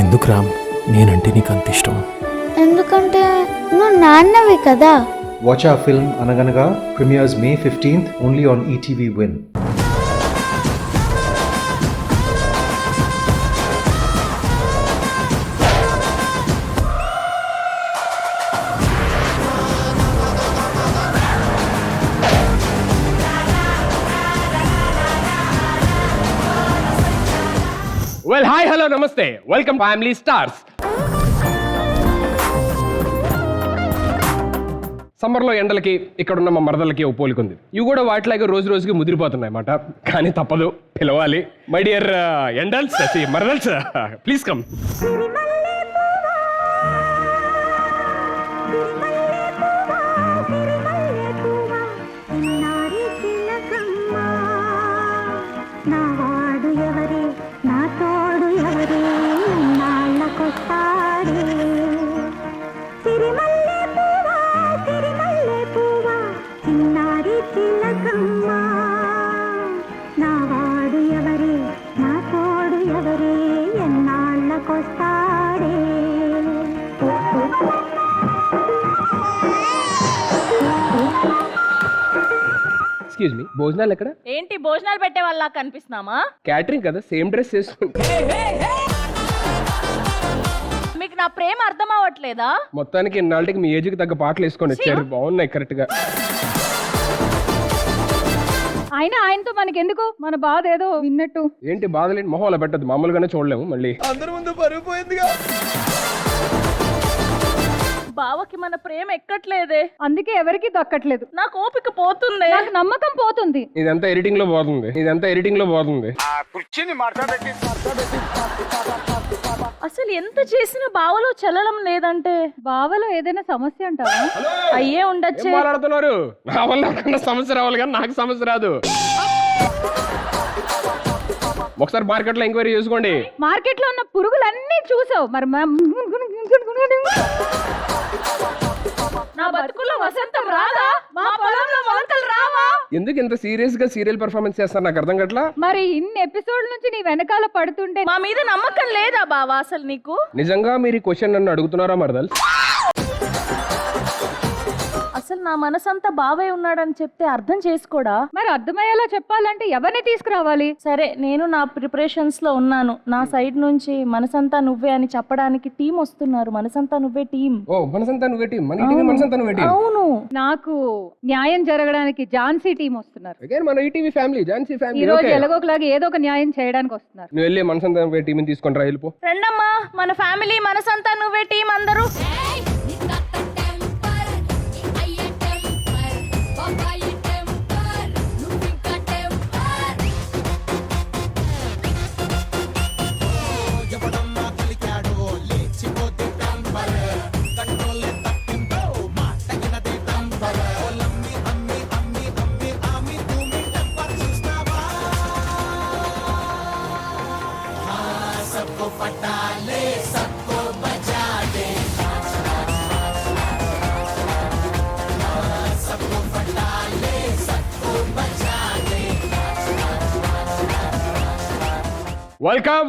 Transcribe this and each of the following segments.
ఎందుకు రామ్ నేనంటే నీకు అంత ఇష్టం? ఎందుకంటే నువ్వు నాన్నవి కదా. Watch our film Anaganaga premieres May 15th only on ETV Win. Well hi hello నమస్తే వెల్కమ్ ఫ్యామిలీ స్టార్స్. సమ్మర్లో ఎండలకి ఇక్కడున్న మా మరదలకి ఓ పోలికుంది. ఇవి కూడా వాటిలాగా రోజు రోజుకి ముదిరిపోతున్నాయి అన్నమాట. కానీ తప్పదు, పిలవాలి. మై డియర్ ఎండల్స్ మరదల్స్, ప్లీజ్ కమ్. ఎక్స్క్యూజ్ మీ, భోజనాలు ఎక్కడ? ఏంటి భోజనాలు పెట్టే వాళ్ళ కనిపిస్తున్నామా? క్యాటరింగ్ కదా, సేమ్ డ్రెస్ చేసుకుంటే. మీకు నా ప్రేమ అర్థం అవ్వట్లేదా? మొత్తానికి ఇన్నాళ్ళకి మీ ఏజ్కి తగ్గ పాటలు వేసుకొని వచ్చారు, బాగున్నాయి కరెక్ట్ గా. అయినా ఆయనతో మనకెందుకు, మన బాధ ఏదో విన్నట్టు. ఏంటి బాధలేంటి, మొహంలో పెట్టద్దు, మామూలుగానే చూడలేము మళ్ళీ. అందరి ముందు పరుగు పోయిందిగా. బావకి మన ప్రేమ ఎక్కట్లేదే, అందుకే ఎవరికి దక్కట్లేదు. నాకు ఓపిక పోతుంది, నాకు నమ్మకం పోతుంది. ఇదంతా ఎడిటింగ్ లో పోతుంది. అసలు ఎంత చేసినా బావలో చలనం లేదంటే బావలో ఏదైనా సమస్య అంటావా? అయ్యే ఉండొచ్చే. ఏం మాట్లాడుతున్నారు? నా వల్ల ఎవరికైనా సమస్య రావాలి కానీ నాకు సమస్య రాదు. ఒకసారి మార్కెట్ లో ఎంక్వైరీ చేసుకోండి. మార్కెట్ లో ఉన్న పురుగులన్నీ చూసావు మరి. నా బతుకుల్లో వసంతం రాదా? మా పొలంలో మొలకలు రావా? ఎందుకు ఇంత సీరియస్ గా సీరియల్ పెర్ఫార్మెన్స్ చేస్తారు నాకు అర్థం కావట్లా. మరి ఇన్ని ఎపిసోడ్ నుంచి నీ వెనకాల పడుతుంటే మా మీద నమ్మకం లేదా బావా అసలు నీకు? నిజంగా మీరు ఈ క్వశ్చన్ నన్ను అడుగుతున్నారా మరదల్? అసలు నా మనసంతా బావే ఉన్నాడని చెప్తే అర్థం చేసుకోడా? మరి అర్థమయ్యేలా చెప్పాలంటే ఎవరిని తీసుకురావాలి? సరే, నేను నా ప్రిపరేషన్స్ లో ఉన్నాను. నా సైడ్ నుంచి మనసంతా నువ్వే అని చెప్పడానికి టీం వస్తున్నారు. మనసంతా నువ్వే టీం. ఓ మనసంతా నువ్వే టీం, మన ఈటీవీ మనసంతా నువ్వే టీం. అవును, నాకు న్యాయం జరగడానికి ఝాన్సీ టీం వస్తున్నారు. అగైన్ మన ఈటీవీ ఫ్యామిలీ, ఝాన్సీ ఈ ఫ్యామిలీ. రోజు ఎలాగోకలాగా ఏదో ఒక న్యాయం చేయడానికి వస్తున్నారు. నువ్వు వెళ్ళి మనసంతా నువ్వే టీం తీసుకొని రా, వెళ్ళిపో. రండమ్మా, మన ఫ్యామిలీ మనసంతా నువ్వే టీం అందరూ.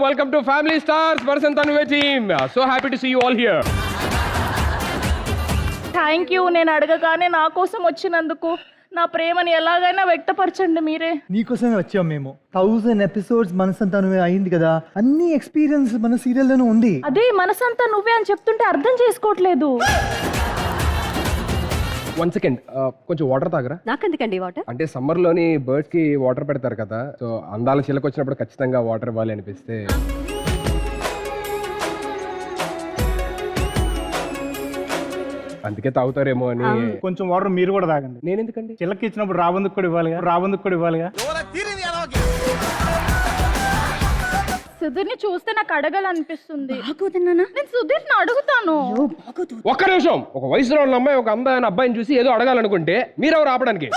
Welcome to Family Stars మనసంతా నువ్వే team. So happy to see you all here. Thank you. నేను అడగగానే నా కోసం వచ్చినందుకు నా ప్రేమని ఎలాగైనా వ్యక్తపరచండి మీరే. నీకోసమే వచ్చాం మేము. 1000 ఎపిసోడ్స్ మనసంతా నువ్వే అయింది కదా, అన్ని ఎక్స్పీరియన్స్ మన సీరియల్లోనే ఉంది. అదే మనసంతా నువ్వే అని చెప్తుంటే అర్థం చేసుకోవట్లేదు. వన్ సెకండ్, కొంచెం వాటర్ తాగరా? నాకెందుకండి వాటర్? అంటే సమ్మర్ లోని బర్డ్స్ కి వాటర్ పెడతారు కదా, సో అందాల చిలక వచ్చినప్పుడు ఖచ్చితంగా వాటర్ ఇవ్వాలి అనిపిస్తే. అందుకే తాగుతారేమో అని. కొంచెం వాటర్ మీరు కూడా తాగండి. నేను ఎందుకండి? చిల్లకి ఇచ్చినప్పుడు రాబందుకు కూడా ఇవ్వాలిగా. సుధీర్ని చూస్తే నాకు అడగాలనిపిస్తుంది. బాగోదన్నానా? నేను సుధీర్ని అడుగుతాను. ఒక్క నిమిషం. ఒక వయసులో ఉన్న అమ్మాయి ఒక అందమైన అబ్బాయిని చూసి ఏదో అడగాలనుకుంటే మీరెవరు ఆపడానికి?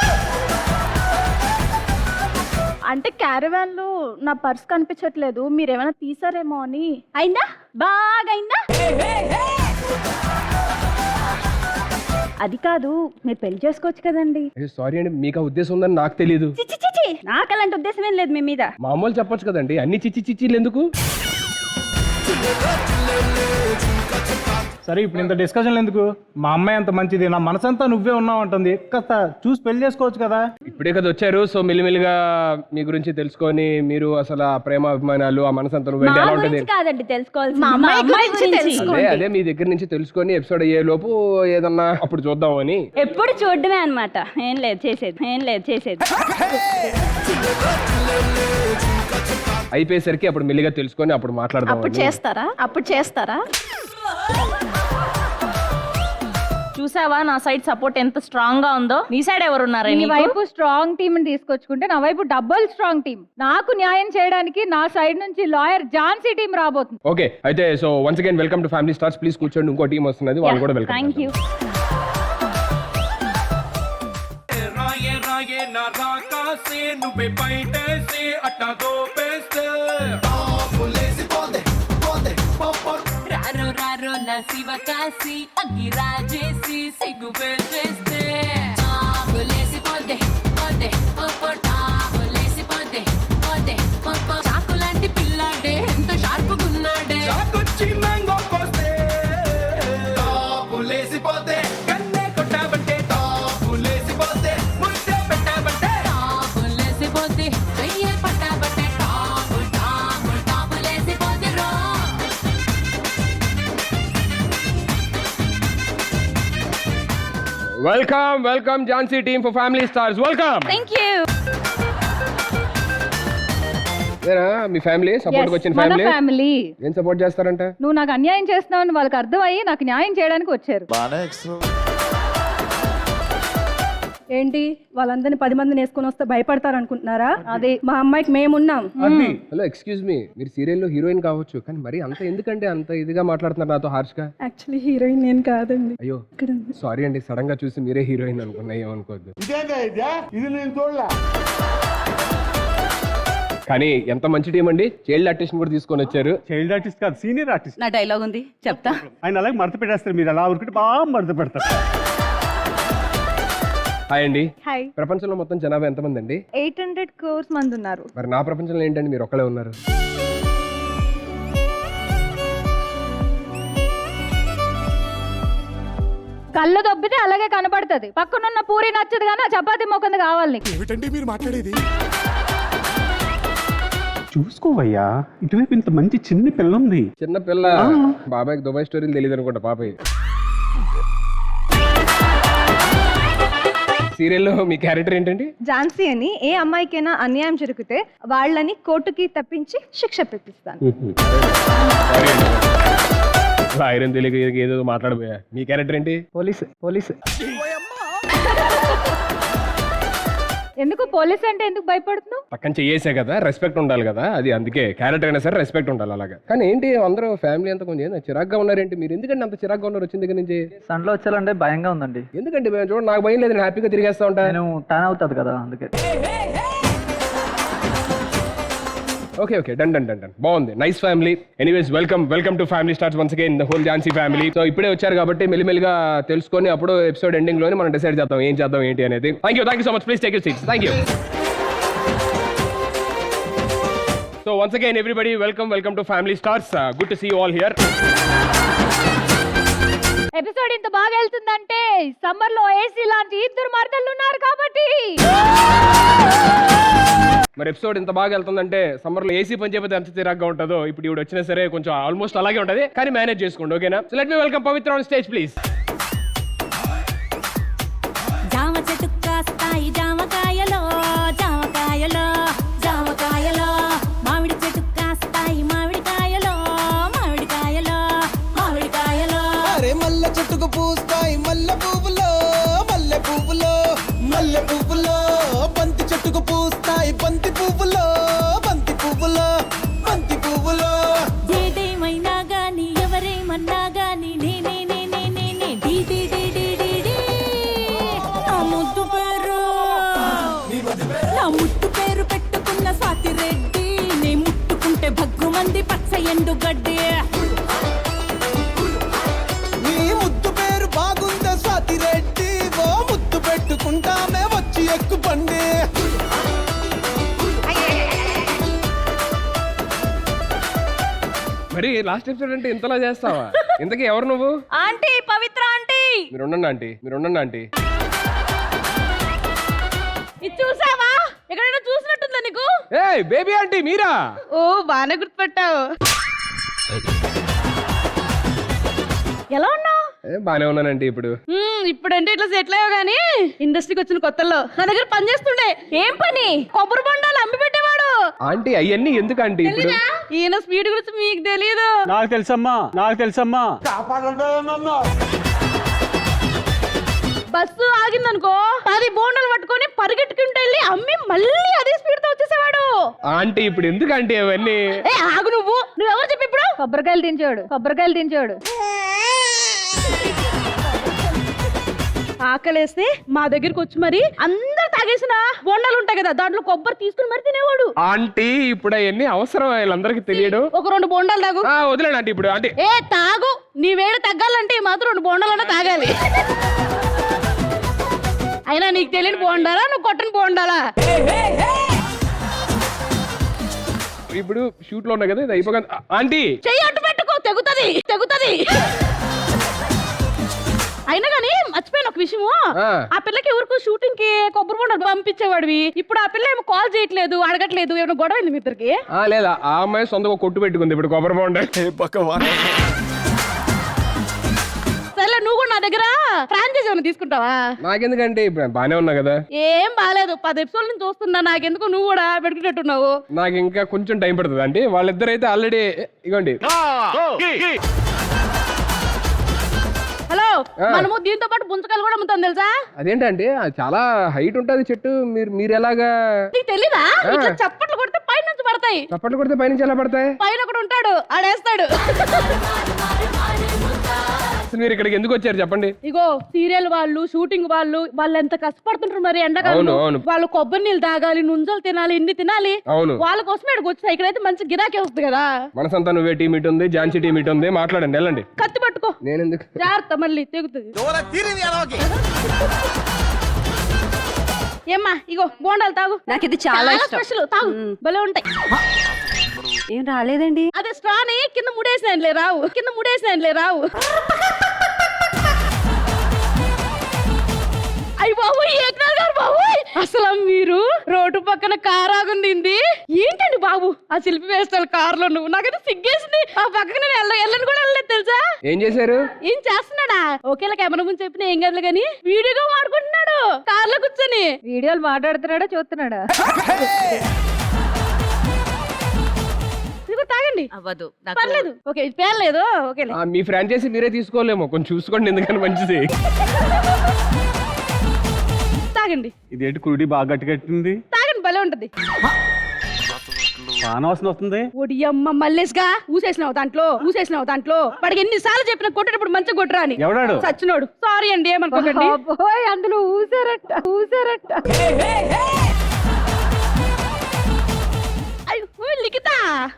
అంటే క్యారవాన్ లో నా పర్స్ కనిపించట్లేదు, మీరేమైనా తీసారేమో అని. అయిందా? బాగా అయిందా? అది కాదు, మీరు పెళ్లి చేసుకోవచ్చు కదండి. సారీ అండి, మీకు ఆ ఉద్దేశం ఉందని నాకు తెలియదు. నాకు అలాంటి ఉద్దేశం ఏం లేదు మీ మీద. మామూలు చెప్పొచ్చు కదండి, అన్ని చిచ్చి చిచ్చిలు ఎందుకు? సరే ఇప్పుడు ఇంత డిస్కషన్లు ఎందుకు? మా అమ్మాయి అంత మంచిది, నా మనసంతా నువ్వే ఉన్నావు అంటుంది. కాస్త చూసి పెళ్లి చేసుకోవచ్చు కదా. ఇప్పుడే కదా వచ్చారు, సో మెల్లిమెల్లిగా మీ గురించి తెలుసుకొని మీరు అసలు ఆ ప్రేమ అభిమానాలు ఆ మనసంతా నువ్వు ఎలా ఉంటుంది కాదండి తెలుసుకోవాల్సింది, మా మా అమ్మాయి అమ్మాయి గురించి గురించి. అదే మీ దగ్గర నుంచి తెలుసుకొని ఎపిసోడ్ అయ్యే లోపు ఏదన్నా అప్పుడు చూద్దాం అని. ఎప్పుడు చూడడమే అన్నమాట, ఏం లేదు చేసేది. అయిపోయేసరికి అప్పుడు మెల్లిగా తెలుసుకొని అప్పుడు మాట్లాడదాం అప్పుడు చేస్తారా చూసావా నా సైడ్ సపోర్ట్ ఎంత స్ట్రాంగ్ గా ఉందో? నీ సైడ్ ఎవరున్నారా? నీ వైపు స్ట్రాంగ్ టీమ్ తీసుకొచ్చుకుంటే నా వైపు డబుల్ స్ట్రాంగ్ టీమ్. నాకు న్యాయం చేయడానికి నా సైడ్ నుంచి లాయర్ ఝాన్సీ టీం రాబోతుంది. ఓకే అయితే so once again welcome to family stars. Please కూర్చోండి, ఇంకో టీం వస్తున్నది, వాళ్ళు కూడా వెల్కమ్. Thank you. రారో నా శివ కాసి అగ్గి రాజేసి సిగ్గు పెంచేస్తే టాపులేసి పోతే ఓపో టాపులేసి పోతే ఓపో చాకు లాంటి పిల్లాడే ఎంత షార్పుగున్నాడే చాకొచ్చి మ్యాంగో కోస్తే టాపులేసి పోతే కన్నే కొట్టాబంటే టాపులేసి పోతే ముద్దే పెట్టాబంటే టాపులేసి పోతే చెయ్యే పట్టాబంటే టాపులేసి పోతే రో. Welcome Jhansi team for family stars. Welcome. Thank you. Me family support వచ్చిన మన ఫ్యామిలీ ఫ్యామిలీ ఏం సపోర్ట్ చేస్తారంట? నువ్వు నాకు అన్యాయం చేస్తున్నావని వాళ్ళకి అర్థమయ్యి నాకు న్యాయం చేయడానికి వచ్చారు. ఏంటి వాళ్ళందరినీ 10 మందిని వేసుకొని వస్తే భయపడతారు అనుకుంటున్నారా? అదే మా అమ్మాయికి మేమున్నాం. హలో ఎక్స్క్యూజ్ మీ, మీరు సీరియల్లో హీరోయిన్ కావచ్చు కానీ మరి అంత ఎందుకంటే అంత ఇదిగా మాట్లాడుతున్నారు నాతో హార్ష్ గా? యాక్చువల్లీ హీరోయిన్ నేను కాదండి. అయ్యో సారీ అండి, సడన్ గా చూసి మీరే హీరోయిన్ అనుకున్నా, ఏమనుకోవద్దు. కానీ ఎంత మంచి టీం అండి, చైల్డ్ ఆర్టిస్ట్ కూడా తీసుకొని వచ్చారు. చైల్డ్ ఆర్టిస్ట్ కాదు, సీనియర్ ఆర్టిస్ట్. నా డైలాగ్ ఉంది చెప్తా. ఆయన అలాగే మడత పెట్టేస్తారు, మీరు అలా ఊరుకుంటే బాగా మడత పెడతారు. హాయ్ అండి. హాయ్. ప్రపంచంలో మొత్తం జనాభా ఎంతమంది అండి? 800 crores మంది ఉన్నారు. మరి నా ప్రపంచంలో ఏంటండి మీరు ఒక్కలే ఉన్నారు? కళ్ళు దొబ్బితే అలాగే కనబడుతుంది. పక్కనున్న పూరి నచ్చదు కానీ ఆ చపాతి మొక్కంది కావాలి నీకు. చూసుకోవయ్యా, ఇటువైపు ఇంత మంచి చిన్న పిల్ల ఉంది. చిన్న పిల్ల బాబాయ్కి దుబాయ్ స్టోరీలు తెలియదు అనుకుంటా పాపయ్య. సీరియల్లో మీ క్యారెక్టర్ ఏంటండి? ఝాన్సీ అని ఏ అమ్మాయికైనా అన్యాయం జరిగితే వాళ్ళని కోర్టుకి తప్పించి శిక్ష పెట్టిస్తాను. ఐరన్ తెలియక ఏదో మాట్లాడిపోయా. మీ క్యారెక్టర్ ఏంటి? పోలీస్ ఎందుకు పోలీస్ అంటే ఎందుకు భయపడుతున్నావు? పక్కన చేసే కదా, రెస్పెక్ట్ ఉండాలి కదా, అది అందుకే క్యారెక్టర్ అయినా సరే రెస్పెక్ట్ ఉండాలి అలాగా. కానీ ఏంటి అందరూ ఫ్యామిలీ అంతా కొంచెం చిరాగ్గా ఉన్నారేంటి? మీరు ఎందుకంటే అంత చిరాగ్గా ఉన్నారు వచ్చిన దగ్గర నుంచి? సన్లో వచ్చాలంటే భయంగా ఉందండి. ఎందుకంటే చూడండి, నాకు భయం లేదు, నేను హ్యాపీగా తిరిగేస్తా ఉంటా. నేను టర్న్ అవుతుంది కదా అందుకే. ఓకే డన్ బాగుంది, nice family. Anyways welcome to family stars once again the whole Jhansi family. So ఇప్పుడే వచ్చారు కాబట్టి మెల్లిమెల్లిగా తెలుసుకొని అప్పుడు ఎపిసోడ్ ఎండింగ్ లోనే మనం డిసైడ్ చేద్దాం ఏం చేద్దాం ఏంటి అనేది. Thank you so much. Please take your seats. Thank you. So once again everybody welcome to family Stars. Good to see you all here. Episode ఇంత బాగా వెళ్తుందంటే సమ్మర్ లో ఏసీ లాంటి ఇద్దరు మరదళ్ళు ఉన్నారు కాబట్టి. మరి ఎపిసోడ్ ఇంత బాగా వెళ్తుందంటే సమ్మర్ లో ఏసీ పని చేయకపోతే ఎంత చిరాగ్గా ఉంటుందో ఇప్పుడు ఇవి వచ్చినా సరే కొంచెం ఆల్మోస్ట్ అలాగే ఉంటుంది, కానీ మేనేజ్ చేసుకోండి ఓకేనా. So let me welcome Pavitra on stage please. జామ చెట్టు కాస్తాయి జామకాయలో జామకాయలో జామకాయలో మామిడి చెట్టు కాస్తాయి మామిడికాయలో మామిడికాయలో మామిడికాయలో అరే మల్ల చెట్టుకు పూస్తాయి మల్లె పువ్వులో మల్లె పువ్వులో మల్లె పువ్వులో బంతి చెట్టుకు పూస్తాయి బంతి పువ్వులో బంతి పువ్వులో బంతి పువ్వులో ఏదేమైనా గాని ఎవరేమన్నా గాని నేనే డీ డీ డీ డీ డీ డీ నా ముద్దు పేరు పెట్టుకున్న స్వాతి రెడ్డి నే ముట్టుకుంటే భగ్గుమంది పచ్చ ఎండు గడ్డి. నీ ముద్దు పేరు బాగుందా స్వాతి రెడ్డి, ఓ ముద్దు పెట్టుకుంటామే వచ్చి ఎక్కు పండి. మరి లాస్ట్ ఎపిసోడ్ అంటే ఇంతలా చేస్తావా? ఇంతకీ ఎవరు నువ్వు? ఆంటీ పవిత్ర ఆంటీ. మీరు ఉండండి ఆంటీ. ఇది చూసావా? ఎక్కడైనా చూసినట్టుందా నీకు? ఏయ్ బేబీ ఆంటీ మీరా? ఓ బాగానే గుర్తుపెట్టావు. ఎలా ఉన్నావు? బానే ఉన్నానండి ఇప్పుడు. ఇప్పుడంటే ఇట్లా సెటిల్ అయ్యావు గానీ ఇండస్ట్రీకి వచ్చిన కొత్తల్లో నా దగ్గర పని చేస్తుండే. ఏం పని? కొబ్బరి బొండాలు అమ్మి పెట్టేవాడు. ఆంటీ అవన్నీ ఎందుకు ఆంటీ ఇప్పుడు? ఈయన స్పీడ్ గురించి మీకు తెలియదు. నాకు తెలుసమ్మా. బస్సు ఆగిందనుకో 10 బోండాలు పట్టుకొని పరిగెట్టుకుంటూ వెళ్ళి అమ్మి మళ్ళీ అదే స్పీడ్ తో వచ్చేసేవాడు. ఆంటీ ఇప్పుడు ఎందుకు ఆంటీ అవన్నీ? ఆగు నువ్వెవరు చెప్పి ఇప్పుడు? కొబ్బరికాయలు దించాడు. ఆకలేస్తే మా దగ్గరికి వచ్చి మరి అందరు తాగేసిన బోండాలు ఉంటాయి కదా, దాంట్లో కొబ్బరి తీసుకుని మరి తినేవాడు. ఆంటీ ఇప్పుడు అవన్నీ అవసరం వీళ్ళందరికీ తెలియడు. ఒక 2 బోండాలు తాగు. వదిలేండి ఆంటీ ఇప్పుడు. ఆంటీ తాగు. నీ వేడి తగ్గాలంటే మాత్రం 2 బోండాలన్నా తాగాలి. అయినా నీకు తెలియని బోండాలా, నువ్వు కొట్టని బోండాలా? ఇప్పుడు షూట్ లో ఉన్నా కదా, ఇది అయిపోగా ఆంటీ చెయ్యి అడ్డు పెట్టుకో, తెగుతది. అయినా కానీ మర్చిపోయిన ఒక విషయము. ఆ పిల్లకి ఎవరికి షూటింగ్ కి కొబ్బరి బొండాలు పంపించేవాడివి. ఇప్పుడు ఆ పిల్ల ఏమో కాల్ చేయట్లేదు, అడగట్లేదు. ఏమైనా గొడవ అయింది మీ ఇద్దరికి? లేదా ఆ అమ్మాయి సొంతగా కొట్టు పెట్టుకుంది ఇప్పుడు కొబ్బరి బొండాలు. సరే నువ్వు కూడా నా దగ్గర ఫ్రాంచైజీ ఏమైనా తీసుకుంటావా? నాకెందుకంటే ఇప్పుడు బానే ఉన్నా కదా. ఏం బాలేదు, 10 ఎపిసోడ్ నుంచి చూస్తున్నా. నాకెందుకు నువ్వు కూడా పెట్టుకున్నట్టున్నావు. నాకు ఇంకా కొంచెం టైం పడుతుంది అంటే వాళ్ళిద్దరైతే ఆల్రెడీ ఇగోండి. హలో, మనము దీంతో పాటు పుంచకాయలు కూడా అమ్ముతాం తెలుసా? అదేంటంటే చాలా హైట్ ఉంటది చెట్టు. మీరు ఎలాగా? నీకు తెలీదా? ఇట్లా చప్పట్లు కొడితే పైన నుంచి పడతాయి. చప్పట్లు కొడితే పైనుంచి ఎలా పడతాయి? పైన ఒకడు ఉంటాడు, ఆడేస్తాడు. మీరు ఇక్కడికి ఎందుకు వచ్చారు చెప్పండి? ఇగో సీరియల్ వాళ్ళు, షూటింగ్ వాళ్ళు ఎంత కష్టపడుతుంటారు మరి ఎండకాలం. వాళ్ళు కొబ్బరి నీళ్ళు తాగాలి, నుంజలు తినాలి, ఎన్ని తినాలి. వాళ్ళ కోసం ఇక్కడికి వచ్చా. ఇక్కడైతే మంచి గిరాకీ వస్తుంది కదా. మనసంతా నువ్వే టీం ఇటు ఉంది, ఝాన్సీ టీం ఇటు ఉంది. మాట్లాడండి, వెళ్ళండి. కత్తి పట్టుకో. నేను ఎందుకు? జాగ్రత్త, మళ్ళీ తెగుతుంది. ఏమ్మా ఇగో బోండాలు తాగు. నాకు ఇది చాలా స్పెషల్. తాగు, భలే ఉంటాయి. ఏం రాలేదండి. అదే స్ట్రాని కింద ముడేసినానులే రావు. అయ్యి బాబు, ఏకనాథ్ గారు బాబు, అసలు మీరు రోడ్డు పక్కన కార్ ఆగుంది ఏంటండి బాబు? ఆ శిల్పి వేస్తాను కార్ లో. నువ్వు నాకైతే సిగ్గేసింది. ఆ పక్కన వెళ్ళని కూడా వెళ్ళలేదు తెలుసా? ఏం చేశారు? ఏం చేస్తున్నాడా? ఒకేలా కెమెరా ముందు చెప్పిన ఏం కాదు కానీ వీడియోగా మాడుకుంటున్నాడు కార్ లో కూర్చొని. వీడియోలు మాట్లాడుతున్నాడా చూస్తున్నాడా? తాగండి, పర్లేదు. ఓకే, పేర్లేదు. ఓకే, మీ ఫ్రాంచైజీ మీరే తీసుకోలేమో, కొంచెం చూసుకోండి ఎందుకని మంచిది. తాగండి. ఇదేంటి కుడి బాగా గట్టిగట్టింది? తాగండి, భలే ఉంటది. పానవాసన వస్తుంది. ఒడియమ్మ మల్లేస్గా ఊసేసినావు దాంట్లో. వాడికి ఎన్నిసార్లు చెప్పిన కొట్టేటప్పుడు మంచిగా కొట్టరా అని. ఎవడాడు? సచ్చినోడు. సారీ అండి, ఏమనుకోకండి. అందులో ఊసారట. లిఖిత,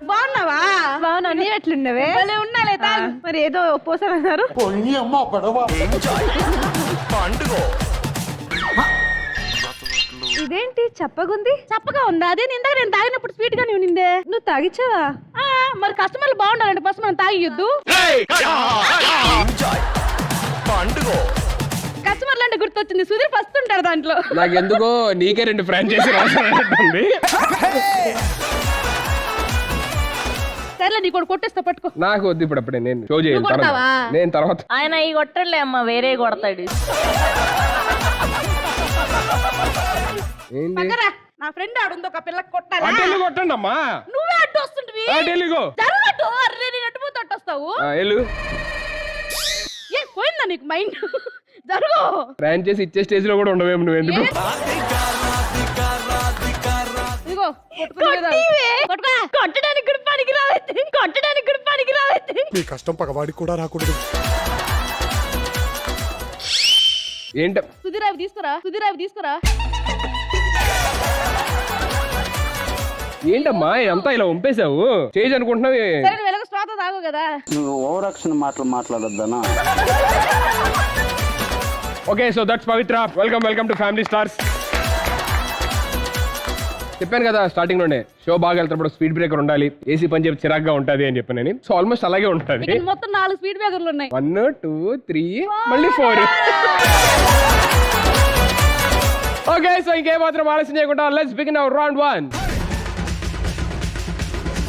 బాగున్నావా? బాగున్నా, నీ ఎట్లున్నవే? భలే ఉన్నాలే. మరి ఏదో పోసారన్నారు. ఇదేంటి చప్పగా ఉందా? అదే ఇందాక నేను తాగినప్పుడు స్వీట్ గానే ఉన్నిందే. నువ్వు తాగిచ్చావా? మరి కస్టమర్లు బాగుండాలంటే ఫస్ట్ మనం తాగియొద్దు. కస్టమర్లు అంటే గుర్తొచ్చింది, సుధీర్ ఫస్ట్ ఉంటాడు దాంట్లో. నాకు ఎందుకో నీకే 2 ఫ్రాంచైజీ రాస్తుంది. సరేలే, నీ కూడా కొట్టేస్తా, పట్టుకో. నాకు వద్దు ఇప్పుడు. అప్పుడే నేను షో చేయాలి. నేను తర్వాత. ఆయన ఈ కొట్టలే అమ్మ, వేరే కొడతాడు. నా ఫ్రెండ్ ఆడుంది, ఒక పిల్లకి కొట్టాలి. కొట్టండి అమ్మా. నువ్వే అడ్డు వస్తుంటివి. వస్తావు. ఏ పోయిందా నీకు మైండ్? జరుగు. ఫ్రాంచైజీ ఇచ్చే స్టేజ్ లో కూడా ఉండవేమో నువ్వు. ఎందుకు? ఇదిగో కొట్టడానికి కూడా పనికి రావైతే. నీ కష్టం పగవాడికి కూడా రాకూడదు. ఏంట? సుధీర్ అవి తీసుకురా. ఏంటమ్మా అంతా ఇలా వంపేశావు? చేజ్ అనుకుంటున్నావు. స్వాత తాగు కదా. నువ్వు ఓవరాక్షన్ మాట్లాడొద్దనా? Okay, so that's Pavitra. Welcome to family stars. చెప్పాను కదా స్టార్టింగ్ లోనే షో బాగా వెళ్తున్నప్పుడు స్పీడ్ బ్రేకర్ ఉండాలి, ఏసీ పని చెప్పి చిరాగ్గా ఉంటది అని చెప్పాను. సో ఆల్మోస్ట్ అలాగే ఉంటది. ఇక్కడ మొత్తం 4 స్పీడ్ బ్రేకర్లు ఉన్నాయి. 1 2 3 మళ్ళీ 4. ఓకే, సో ఇంకేమాత్రం ఆలస్యం చేయకుండా లెట్స్ బిగిన్ అవర్ రౌండ్ 1.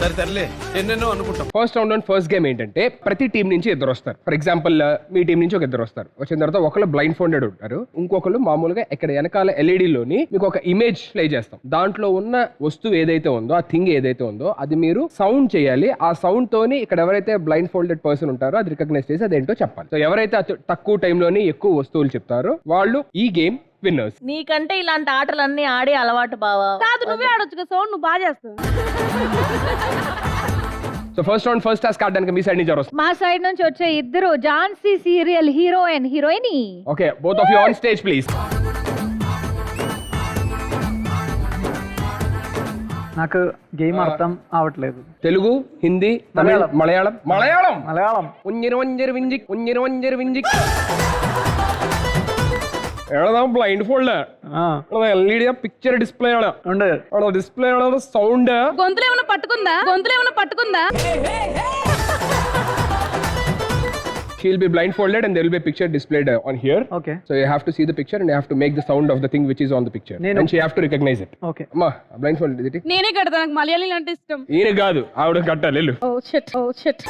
సరే సర్లే, ఎన్నెన్నో అనుకుంటాం. First round and first game ఏంటంటే ప్రతి టీం నుంచి ఇద్దరు వస్తారు. ఫర్ ఎగ్జాంపుల్ మీ టీం నుంచి ఒక ఇద్దరు వస్తారు. వచ్చిన తర్వాత ఒకళ్ళు బ్లైండ్ ఫోల్డెడ్ ఉంటారు, ఇంకొకళ్ళు మామూలుగా ఇక్కడ వెనకాల LED లోని మీకు ఒక ఇమేజ్ ప్లే చేస్తాం. దాంట్లో ఉన్న వస్తువు ఏదైతే ఉందో, ఆ థింగ్ ఏదైతే ఉందో అది మీరు సౌండ్ చేయాలి. ఆ సౌండ్ తోని ఇక్కడ ఎవరైతే బ్లైండ్ ఫోల్డెడ్ పర్సన్ ఉంటారో అది రికగ్నైజ్ చేసి అదేంటో చెప్పాలి. సో ఎవరైతే తక్కువ టైంలోని ఎక్కువ వస్తువులు చెప్తారో వాళ్ళు ఈ గేమ్ విన్నర్స్. నీకంటే ఇలాంటి ఆటలన్నీ ఆడే అలవాటు బావా. కాదు, నువ్వే ఆడొచ్చు కదా, సౌండ్ నువ్వు బాగా చేస్తావు. So first round first task ఆడడానికి మీ సైడ్ నుంచి ఎవరు వస్తారు? మా సైడ్ నుంచి వచ్చే ఇద్దరు Jhansi serial hero and heroine. Okay, both of you on stage please. నాకు గేమ్ అర్థం అవట్లేదు. తెలుగు, హిందీ, తమిళ్, మలయాళం. మలయాళం మలయాళం ഉഞ്ഞിരു വിഞ്ചിക് എഴുതാം blind fold LED picture display display sound. గొంతులు ఏమైనా పట్టుకుందా? She'll be blindfolded and there will be a picture displayed on here. Okay. So you have to see the picture and you have to make the sound of the thing which is on the picture. And she have to recognize it. Okay. అమ్మా blindfolded ఇది. నేనే కడతా, నాకు మలయాళం అంటే ఇష్టం. ఈయన కాదు, ఆవిడ కట్టాలి. వెళ్ళు. Oh shit.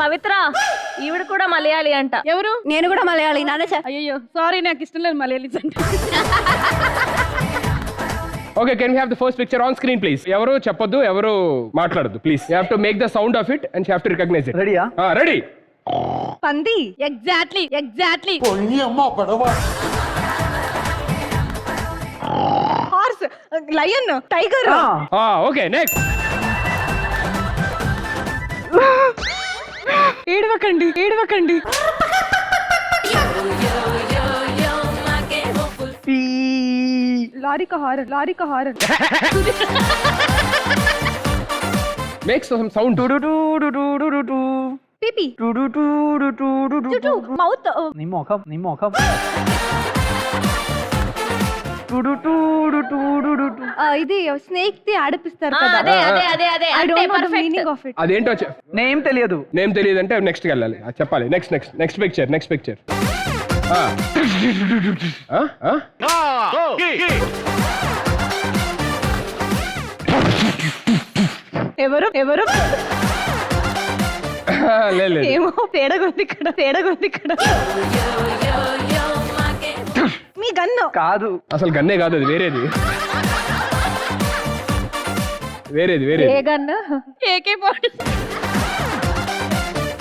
పవిత్ర, ఈవిడ కూడా మలయాళి అంట. ఎవరు? నేను కూడా మలయాళీ. అయ్యో సారీ, నాకు ఇష్టం లేదు మలయాళీస్ అంటే. Okay, can we have the first picture on screen please? ఎవరు చెప్పొద్దు, ఎవరు మాట్లాడొద్దు please. You have to make the sound of it and you have to recognize it. రెడీయా? రెడీ. పంది. Exactly. Horse, lion, tiger. Okay, next. ఏడవకండి. Lorry కా horn. Make some sound. పీపీ. Mouth. నీ ముఖం ఇది స్నేక్ ది ఆడిపిస్తారు ఆ, కదా. అదే I don't know the meaning of it. అదేంటో నేమ్ తెలియదు. నేమ్ తెలియదు అంటే నెక్స్ట్ వెళ్ళాలి, అది చెప్పాలి. Next picture. ఎవరు? లేదు. ఏమో తేడాగుంది ఇక్కడ. మీ గన్ను. కాదు, అసలు గన్నే కాదు, అది వేరేది. ఏ గన్ను? AK పాడు.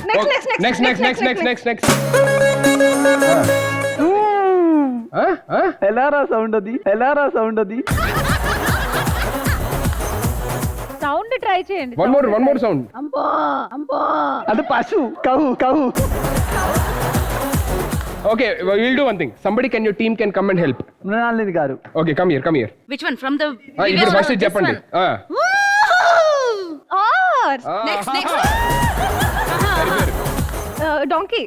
నెక్స్ట్. ఎలారా సౌండ్ అది. సౌండ్ ట్రై చేయండి. One more sound. అంబో. అది పశు కహు. Okay, we'll do one thing. Somebody can your team can come and help. Mrinalini గారు. Okay, come here. Which one from the ఇప్పుడు ఫస్ట్ చెప్పండి. Next. Donkey.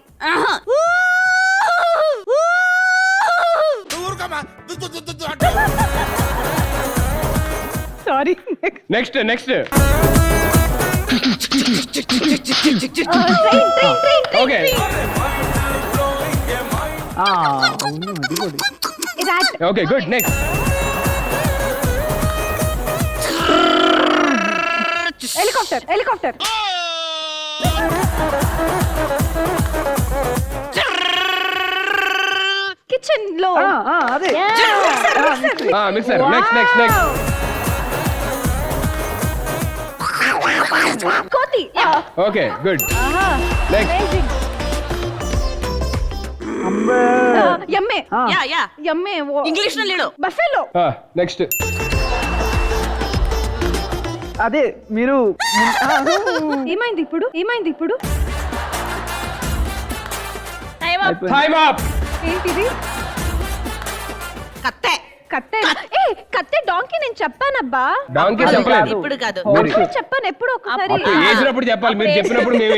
Sorry. Next. Okay. అవును, అది కూడా. Okay, good. Next. Helicopter. Kitchen లో. అదే. Mixer. Next. కోతి. Okay, good. Next. ఎమ్మె. English లో లేడు. బఫెలో. నెక్స్ట్. అదే మీరు. ఏమైంది ఇప్పుడు? Time up. ఏంటిది? కత్తే డాంకీ. నేను చెప్పానబ్బా. డాంకీ చెప్పలేదు. ఇప్పుడు కాదు. చెప్పాను ఎప్పుడు ఒకసారి. వేసినప్పుడు చెప్పాలి, మీరు చెప్పినప్పుడు మేము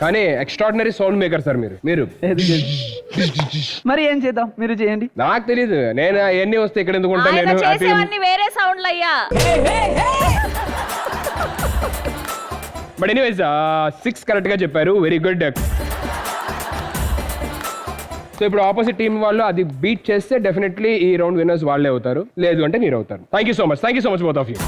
కానీ ఎక్స్ట్రాడినరీ సౌండ్ మేకర్ సార్ మీరు మరి ఏం చేద్దాం, మీరు చేయండి. నాకు తెలీదు, నేను అవన్నీ వస్తే ఇక్కడ ఎందుకు ఉంటాను నేను చేసేవన్నీ వేరే సౌండ్లు అయ్యా. బట్ ఎనీవేస్ 6 కరెక్ట్ గా చెప్పారు, వెరీ గుడ్. సో ఇప్పుడు ఆపోజిట్ టీం వాళ్ళు అది బీట్ చేస్తే డెఫినెట్లీ ఈ రౌండ్ విన్నర్స్ వాళ్ళే అవుతారు, లేదు అంటే మీరు అవుతారు. Thank you so much both of you.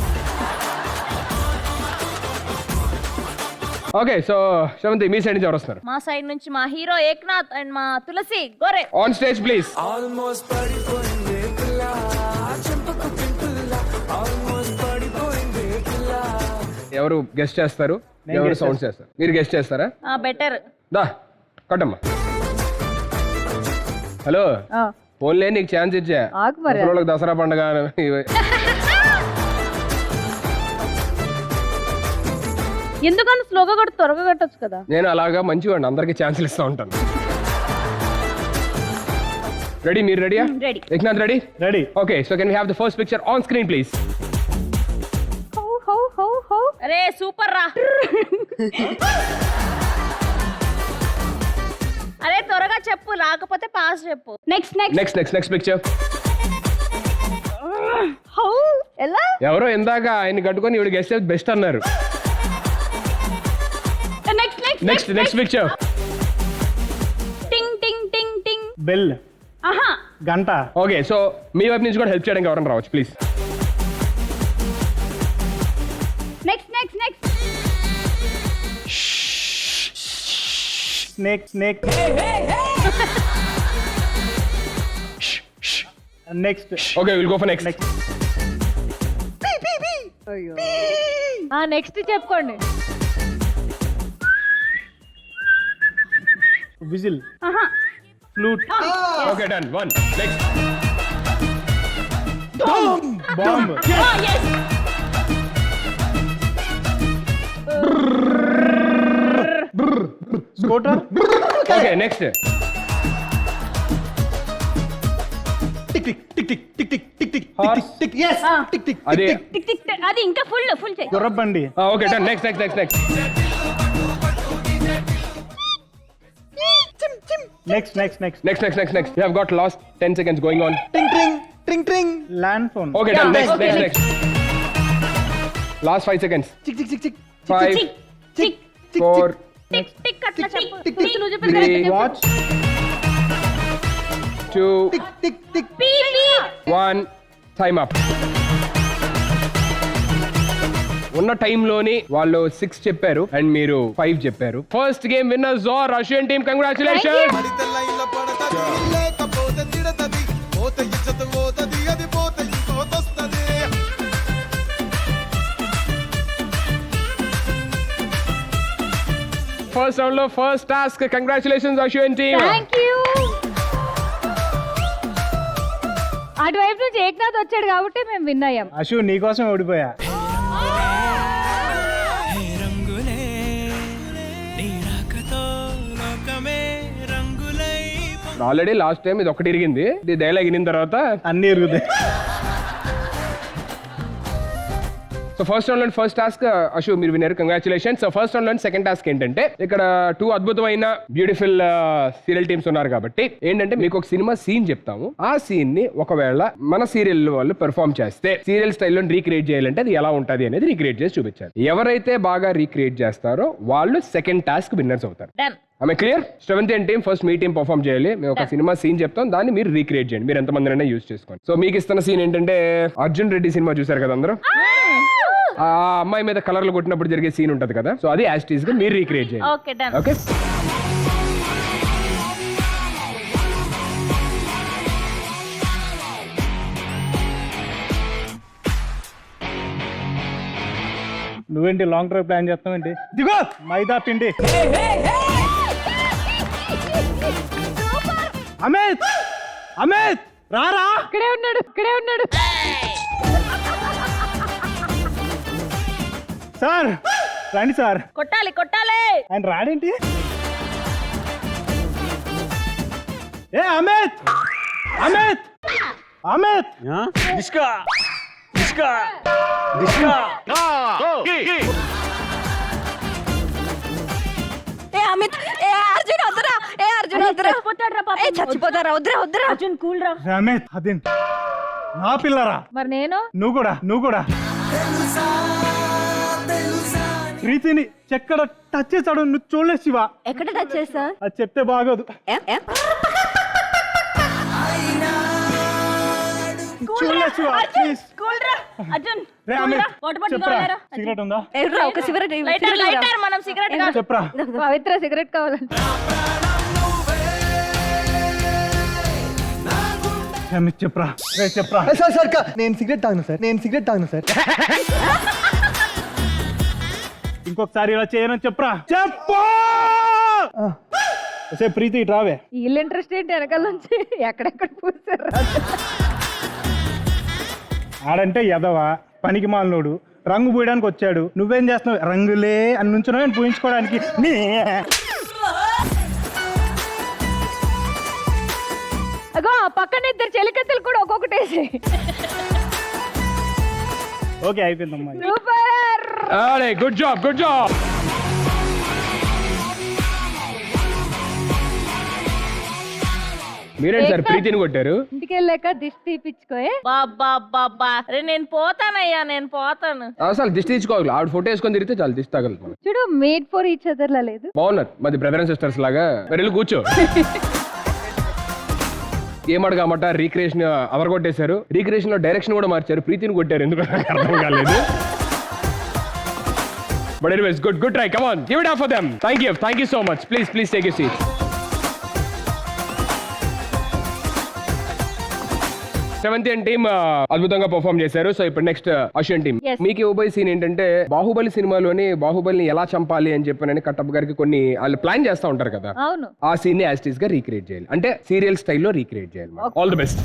Okay, so Sravanthi me side నుంచి ఎవరు వస్తారు? మా సైడ్ నుంచి మా హీరో ఏక్నాథ్ అండ్ మా Tulasi Gore. On stage please. ఎవరు గెస్ట్ చేస్తారు, ఎవరు సౌండ్ చేస్తారు? మీరు గెస్ట్ చేస్తారా? బెటర్. దా కట్టమ్మా. హలో, ఫోన్లే నీకు ఛాన్స్ ఇచ్చా, ముసలోళ్ళకి దసరా పండుగ. ఎందుకని స్లోగా కొట్టి త్వరగా కట్టొచ్చు కదా. నేను అలాగా మంచివాడిని, అందరికి ఛాన్సులు ఇస్తూ ఉంటాను. రెడీ? మీరు రెడీయా? Ready. Eknath ready? Ready. Okay, so can we have the first picture on screen please? అరే సూపర్ రా. అరే త్వరగా చెప్పు, రాకపోతే పాస్ చెప్పు. Next picture. ఎలా? ఎవరో ఇందాక ఆయన కట్టుకొని ఇవిడ గెస్ట్ బెస్ట్ అన్నారు. Next picture. టింగ్ టింగ్ టింగ్ టింగ్. బెల్. ఆహా. గంట. ఓకే, సో మీ వైపు నుంచి కూడా హెల్ప్ చేయడానికి ఎవరైనా రావచ్చు please. Next snake. Next. Okay, will go for next. Next చెప్పుకోండి. Whistle. Flute. Okay, done. 1 next. Bomb. Scooter. Okay, next. Horse. అది టిక్ టిక్ అది ఇంకా ఫుల్ చేయి. గుర్రబండి. Okay, done. Next. Next. You have got lost 10 seconds going on. Tring. Land phone. Okay, done. Next. Last 5 seconds. Chick. 5, chick 4, tick tick అట్లా చెప్పు. నువ్వు చెప్పు. 3, Watch. 2, P 1. Time up. ఉన్న టైంలోని వాళ్ళు 6 చెప్పారు అండ్ మీరు 5 చెప్పారు. First game winners are Russian team. Congratulations. పడితే లైన్లో పడతది, లేకపోతే తిడతది, పోత ఇజ్జత్ పోతది, అది పోత ఇంకోతొస్తది. ఫస్ట్ రౌండ్ లో first task. Congratulations Russian team. Thank you. అటువైపు నుంచి ఏక్నాథ్ వచ్చాడు కాబట్టి మేము విన్ అయ్యాం. అశు నీకోసం ఓడిపోయా. ఆల్రెడీ లాస్ట్ టైం ఇది ఒకటి ఇరిగింది, ఇది డైలాగ్ వినిన తర్వాత అన్ని ఇరుగుతాయి. సో ఫస్ట్ రౌండ్ లో ఫస్ట్ టాస్క్ అశు మీరు విన్నారు, కంగ్రాచులేషన్. సో ఫస్ట్ రౌండ్ లో సెకండ్ టాస్క్ ఏంటంటే ఇక్కడ 2 అద్భుతమైన బ్యూటిఫుల్ సీరియల్ టీమ్స్ ఉన్నారు కాబట్టి ఏంటంటే మీకు ఒక సినిమా సీన్ చెప్తాము. ఆ సీన్ ని ఒకవేళ మన సీరియల్ వాళ్ళు పెర్ఫార్మ్ చేస్తే సీరియల్ స్టైల్లో రీక్రియేట్ చేయాలంటే అది ఎలా ఉంటది అనేది రీక్రియేట్ చేసి చూపించారు. ఎవరైతే బాగా రీక్రియేట్ చేస్తారో వాళ్ళు సెకండ్ టాస్క్ విన్నర్స్ అవుతారు. ఆమె clear? Sravanthi and team first me team perform చేయాలి. మేము ఒక సినిమా సీన్ చెప్తాం, దాన్ని మీరు రీక్రియేట్ చేయండి. మీరు ఎంతమంది యూజ్ చేసుకోండి. సో మీకు ఇస్తున్న సీన్ ఏంటంటే అర్జున్ రెడ్డి సినిమా చూసారు కదా అందరూ, ఆ అమ్మాయి మీద కలర్లు కొట్టినప్పుడు జరిగే సీన్ ఉంటది కదా, సో అది యాజ్ టీజ్ గా మీరు రీక్రియేట్ చేయండి. Okay done. ఓకే, నువ్వేంటి లాంగ్ డ్రైవ్ ప్లాన్ చేస్తావేంటి? దిగో మైదా పిండి. అమిత్ రారా. ఇక్కడే ఉన్నాడు. సార్ రండి సార్. కొట్టాలి. ఆయన రాడేంటి? ఏ అమిత్. ఏ అమిత్ చచ్చిపోతారా వద్దురా వద్దురా అర్జున్ కూల్ రా రమేష్ అది నా పిల్లరా. మరి నేను నువ్వు కూడా ప్రీతిని ఎక్కడ టచ్ చేశాడు నువ్వు చూడలేదు శివ. ఎక్కడ టచ్ చేస్తా అది చెప్తే బాగోదు. చూడలేదు శివ ప్లీజ్. అర్జున్ రే అమిత్ చెప్పరా సిగరెట్ ఉందా ఒక సిగరెట్ లైటర్ మనం సిగరెట్ చెప్పరా. పవిత్ర సిగరెట్ కావాలంటే అమిత్ చెప్పరా. రే చెప్పరా. సార్ నేను సిగరెట్ తాగను సార్. ఇంకొకసారి ఇలా చేయనని చెప్పరా. చెప్పు. ప్రీతి ఇటు రావే. వీళ్ళ ఇంట్రెస్ట్ ఏంటి వెనకాల నుంచి ఎక్కడెక్కడ పూసారు. ఆడంటే ఎదవా పనికి మాలినోడు రంగు పూయడానికి వచ్చాడు. నువ్వేం చేస్తున్నావు రంగులే అని నుంచున్నావు నేను పూయించుకోవడానికి. అగో పక్కన ఇద్దరు చెలికత్తెలు కూడా ఒక్కొక్కటేసి. ఓకే అయిపోయిందమ్మా. సూపర్. Good job. మీరేంటి సార్ ప్రీతిని కొట్టారు? ఇంటికి వెళ్ళాక దిష్టి తీపిచ్చుకోయే. బాబా రే నేను పోతాను అసలు దిష్టి తీసుకోవాలి. ఆవిడ ఫోటో వేసుకొని తిరిగితే చాలా దిష్టి తగలుతుంది. చూడు మేడ్ ఫర్ ఈచ్ అదర్ లా లేదు. బాగున్నారు మాది బ్రదర్ అండ్ సిస్టర్స్ లాగా. వెళ్ళి కూర్చో. ఏమడగామట రీక్రియేషన్ అదరగొట్టేశారు. రీక్రియేషన్ లో డైరెక్షన్ కూడా మార్చారు. ప్రీతిని కొట్టారు ఎందుకు అర్థం కాలేదు. But anyways good try. Come on give it up for them. Thank you so much. Please take you seat. 7th team అద్భుతంగా పర్ఫార్మ్ చేశారు. సో ఇప్పుడు నెక్స్ట్ అశ్విన్ టీమ్. మీకు ఇవ్వబోయే సీన్ ఏంటంటే బాహుబలి సినిమాలోని బాహుబలిని ఎలా చంపాలి అని చెప్పి కట్టప్ప గారికి కొన్ని వాళ్ళు ప్లాన్ చేస్తూ ఉంటారు కదా. అవును. ఆ సీన్ ని యాజ్ ఇట్ ఈస్ గా రీక్రియేట్ చేయాలి. అంటే సీరియల్ స్టైల్లో రీక్రియేట్ చేయాలి. All the best.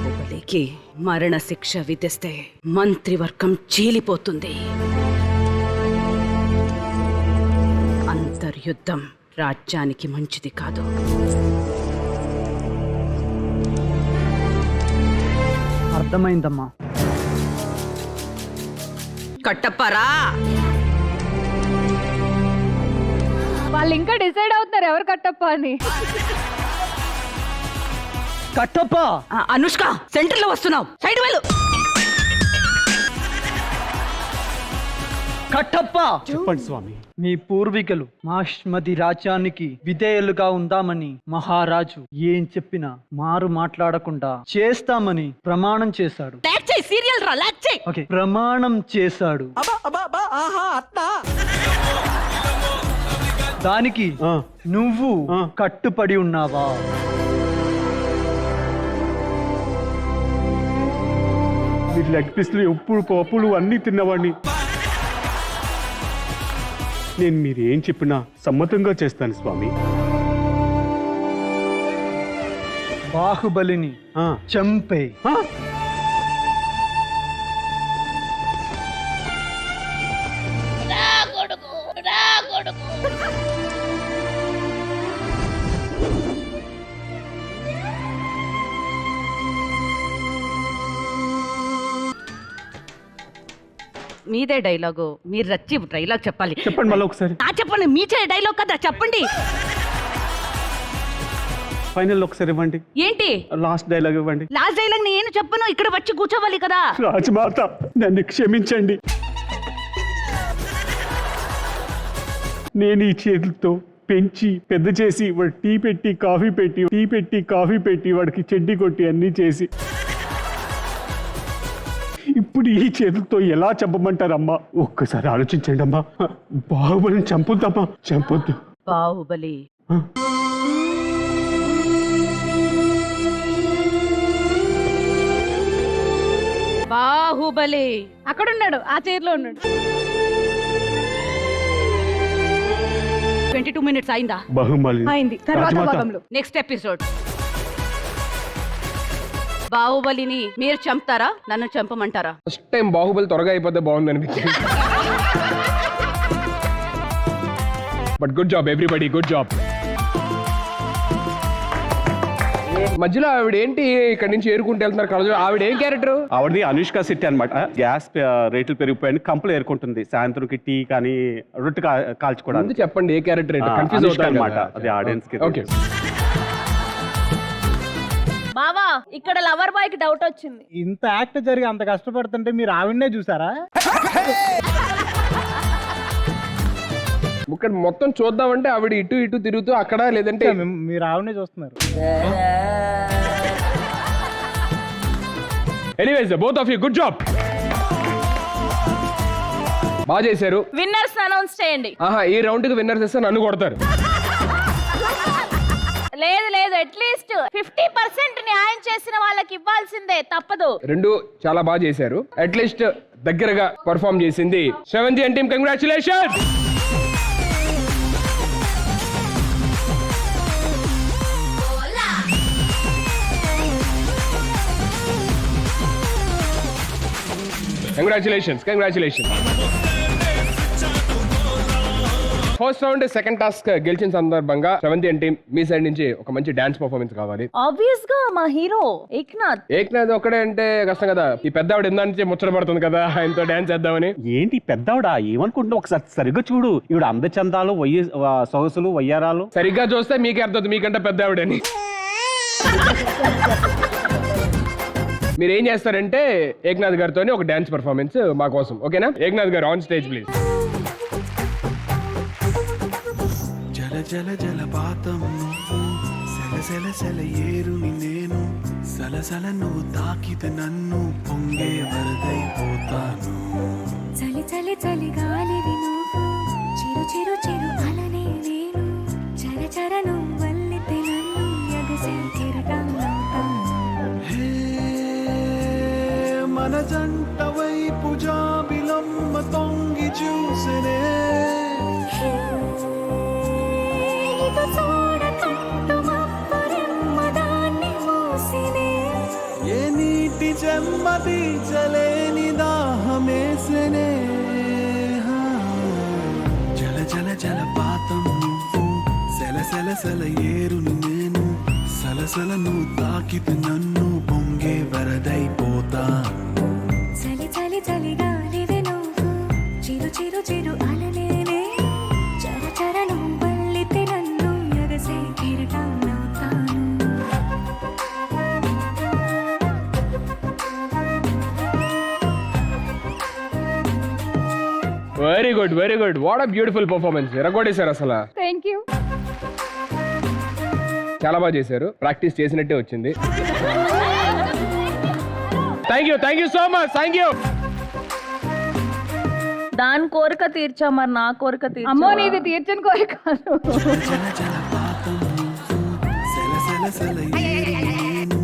బాహుబలికి మరణ శిక్ష విధిస్తే మంత్రివర్గం చీలిపోతుంది. అంతర్యుద్ధం రాజ్యానికి మంచిది కాదు. అర్థమైందమ్మా. కట్టప్పరా వాళ్ళు ఇంకా డిసైడ్ అవుతున్నారు ఎవరు కట్టప్ప అని. కట్టప్ప. అనుష్క సెంటర్ లో వస్తున్నావు. సైడ్ వెళ్ళు. కట్టప్ప. చెప్పండి స్వామి. మీ పూర్వీకులు మాష్మతి రాజ్యానికి విధేయులుగా ఉందామని మహారాజు ఏం చెప్పినా మారు మాట్లాడకుండా చేస్తామని ప్రమాణం చేశాడు. సీరియల్ రా ఓకే ప్రమాణం చేశాడు. దానికి నువ్వు కట్టుపడి ఉన్నావా? లెగ్ పీస్లు ఎప్పుడు పప్పులు అన్నీ తిన్నవాడిని. నేను మీరు ఏం చెప్పినా సమ్మతంగా చేస్తాను స్వామి. బాహుబలిని చంపే. మీదే డైలాగు. మీరు రచ్చి డైలాగ్ చెప్పాలి. చెప్పండి మళ్ళీ ఒకసారి. చెప్పండి మీచే డైలాగ్ కదా చెప్పండి. ఫైనల్ ఒకసారి ఇవ్వండి. ఏంటి లాస్ట్ డైలాగ్ ఇవ్వండి. లాస్ట్ డైలాగ్ నేను చెప్పను. ఇక్కడ వచ్చి కూర్చోవాలి కదా. రాజమాత నన్ను క్షమించండి. నేను ఈ చేతులతో పెంచి పెద్ద చేసి వాడు టీ పెట్టి కాఫీ పెట్టి వాడికి చెడ్డి కొట్టి అన్నీ చేసి ఇప్పుడు ఈ చేతులతో ఎలా చంపమంటారమ్మా? ఒక్కసారి ఆలోచించండి అమ్మా. బాహుబలిని చంపొద్దమ్మా. చంపొద్దు. బాహుబలి బాహుబలి అక్కడున్నాడు ఆ చైర్లో ఉన్నాడు. 22 minutes అయిందా? బాహుబలి అయింది. తర్వాత భాగంలో నెక్స్ట్ ఎపిసోడ్. బాహుబలిని మీరు చంపుతారా నన్ను చంపమంటారా? ఫస్ట్ టైం బాహుబలి త్వరగా అయిపోతే బాగుంది అనిపించింది. But good job everybody. Good job. మధ్యలో ఆవిడ ఏంటి ఇక్కడ నుంచి ఏరుకుంటూ వెళ్తున్నారు కలజ ఆవిడ ఏం క్యారెక్టర్? ఆవిడది అనుష్క శెట్టి అనమాట. గ్యాస్ రేట్లు పెరిగిపోయాయని కంపలు ఏరుకుంటుంది. సాయంత్రంకి టీ కానీ రొట్టె కాల్చుకోవడానికి. చెప్పండి ఏ క్యారెక్టర్ కన్ఫ్యూజ్ అవుతారు అనమాట. అది ఆడియన్స్ కి. ఓకే బావా ఇక్కడ లవర్ బాయ్ కి డౌట్ వచ్చింది. ఇంత యాక్ట్ జరిగి అంత కష్టపడుతుంటే మీరు ఆవిడనే చూసారా? ఇక్కడ మొత్తం చూద్దామంటే ఆవిడ ఇటు ఇటు తిరుగుతూ అక్కడ లేదంటే మీరు ఆవిడనే చూస్తున్నారు. Anyways both of you good job. బాగా చేశారు. విన్నర్స్ అనౌన్స్ చేయండి. ఆహా ఈ రౌండ్ కి విన్నర్స్ ఇస్తే నన్ను కొడతారు. లేదు లేదు అట్లీస్ట్ 50% న్యాయం చేసిన వాళ్ళకి ఇవ్వాల్సిందే తప్పదు. రెండు చాలా బాగా చేశారు. అట్లీస్ట్ దగ్గరగా పర్ఫార్మ్ చేసింది seventh and team. Congratulations. Congratulations. First round second task గెలిచిన సందర్భంగా సెవెంత్ టీం మీ సైడ్ నుంచి ఒక మంచి డాన్స్ పర్ఫార్మెన్స్ కావాలి. ఆబ్వియస్ గా మా హీరో ఏక్నాథ్ ఒకడే అంటే కష్టం కదా. ఈ పెద్దావిడ ఎందా నుంచి ముచ్చట పడుతుంది కదా ఆయనతో డాన్స్ చేద్దామని. ఏంటి పెద్దవిడ ఏమనుకుంటున్నా ఒకసారి సరిగ్గా చూడు. ఇవిడ అందచందాలు సొగసులు వయ్యారాలు సరిగ్గా చూస్తే మీకే అర్థం మీకంటే పెద్దావిడని. మీరు ఏం చేస్తారంటే ఏక్నాథ్ గారితో ఒక డాన్స్ పర్ఫార్మెన్స్ మా కోసం, ఓకేనా? ఏక్నాథ్ గారు ఆన్ స్టేజ్ ప్లీజ్. జల జల జలపాతం నువ్వు, సెల సెల సెల ఏరుని నేను, సలసల నువ్వు తాకితే నన్ను పొంగే వరదైపోతాను. చలి చలి చలి గాలివి నువ్వు, చిరు చిరు చిరు అలనే నేను, చర చర నువ్వల్లితే నన్ను ఎగసే కెరటంలవుతాను. హే మన జంట వైపు జాబిలమ్మ తొంగి చూసెనే, ఏ నీటి చెమ్మది చలేని దాహమేసెనే. జల జల జలపాతం నువ్వు, సెల సెల సెల ఏరుని నేను, సలసల నువ్వు తాకితే నన్ను పొంగే వరదైపోతా. చలి చలి చలి గాలివి నువ్వు, చిరు చిరు చిరు అలనే నేను, చర చర నువ్వల్లితే నన్ను ఎగసే కెరటంలవుతాను. Very good. What a beautiful performance. ఎరగొట్టేశారు అసలు. Thank you. చాలా బాగా చేశారు. ప్రాక్టీస్ చేసినట్టే వచ్చింది. Thank you so much. Thank you. దాని కోరిక తీర్చా, మరి నా కోరిక తీర్చా. అమ్మో నీది తీర్చని కోరిక కాదు. జలపాతం నువ్వు, సెల సెల సెల ఏరుని నేను,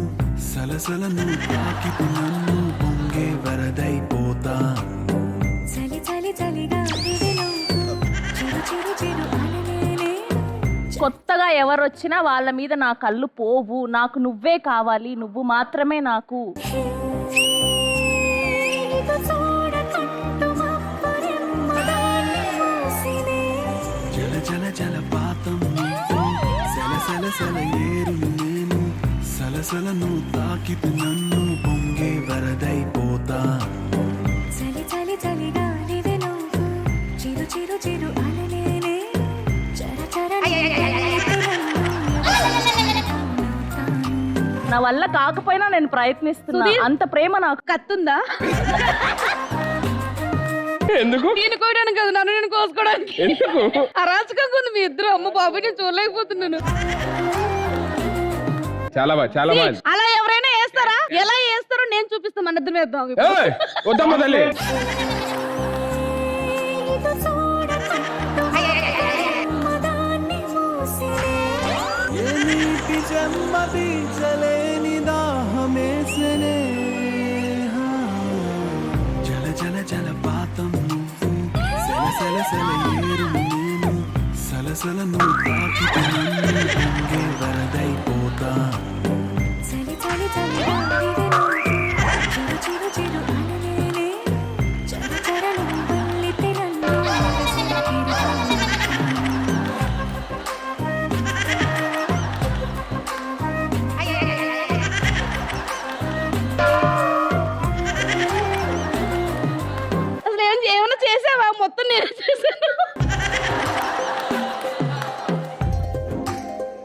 సలసల నువ్వు తాకితే నన్ను పొంగే వరదైపోతా. చలి చలి చలి గాలివి నువ్వు, చిరు చిరు చిరు అలనే నేను. కొత్తగా ఎవరు వచ్చినా వాళ్ళ మీద నా కళ్ళు పోవు. నాకు నువ్వే కావాలి, నువ్వు మాత్రమే నాకు. జల జల జలపాతం నువ్వు, సెల సెల సెల ఏరుని నేను, సలసల నువ్వు తాకితే నన్ను పొంగే వరదైపోతా. చలి చలి చలి గాలివి నువ్వు, చిరు చిరు చిరు అలనే నేను, చర చర నువ్వల్లితే నన్ను ఎగసే నా వల్ల కాకపోయినా నేను ప్రయత్నిస్తున్నా. అంత ప్రేమ నాకు. కత్తుందా? ఎందుకు? నేను కోయడానికి కదా, నన్ను నేను కోసుకోవడానికి. ఎందుకు? అరాచకంగా ఉంది మీ ఇద్దరు. అమ్మ బాబు నేను చూడలేకపోతున్నాను. చాలా బాగా. అలా ఎవరైనా వేస్తారా? ఎలా వేస్తారో నేను చూపిస్తాను. మన ఇద్దరు వేద్దాం. ఏయ్, వద్దమ్మ తల్లి. ఏ నీటి చెమ్మది చలేని దాహమేసెనే. జల జల జలపాతం నువ్వు, సెల సెల సెల ఏరుని నేను, సలసల నువ్వు తాకితే నన్ను పొంగే వరదైపోతా. చలి చలి చలి గాలివి నువ్వు, చిరు చిరు చిరు అలనే నేను, చర చర నువ్వల్లితే నన్ను ఎగసే కెరటంలవుతాను.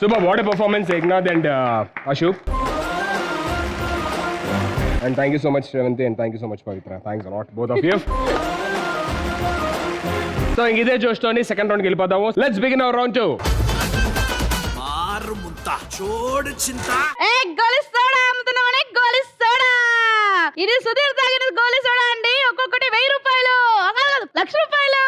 Super, what a performance, Eknath and Ashok. And thank you so much, Shravanti, and thank you so much, Pavitra. Thanks a lot, both of you. So, ఇదే జోష్తోని సెకండ్ రౌండ్కి వెళ్ళిపోదాము. Let's begin our round 2. Goli soda అమ్ముతున్నామని Goli soda. ఇది సుధీర్ తాగిన గోలి soda అండి. ఒక్కొక్కటి 1000 రూపాయలు, 1,00,000 రూపాయలు.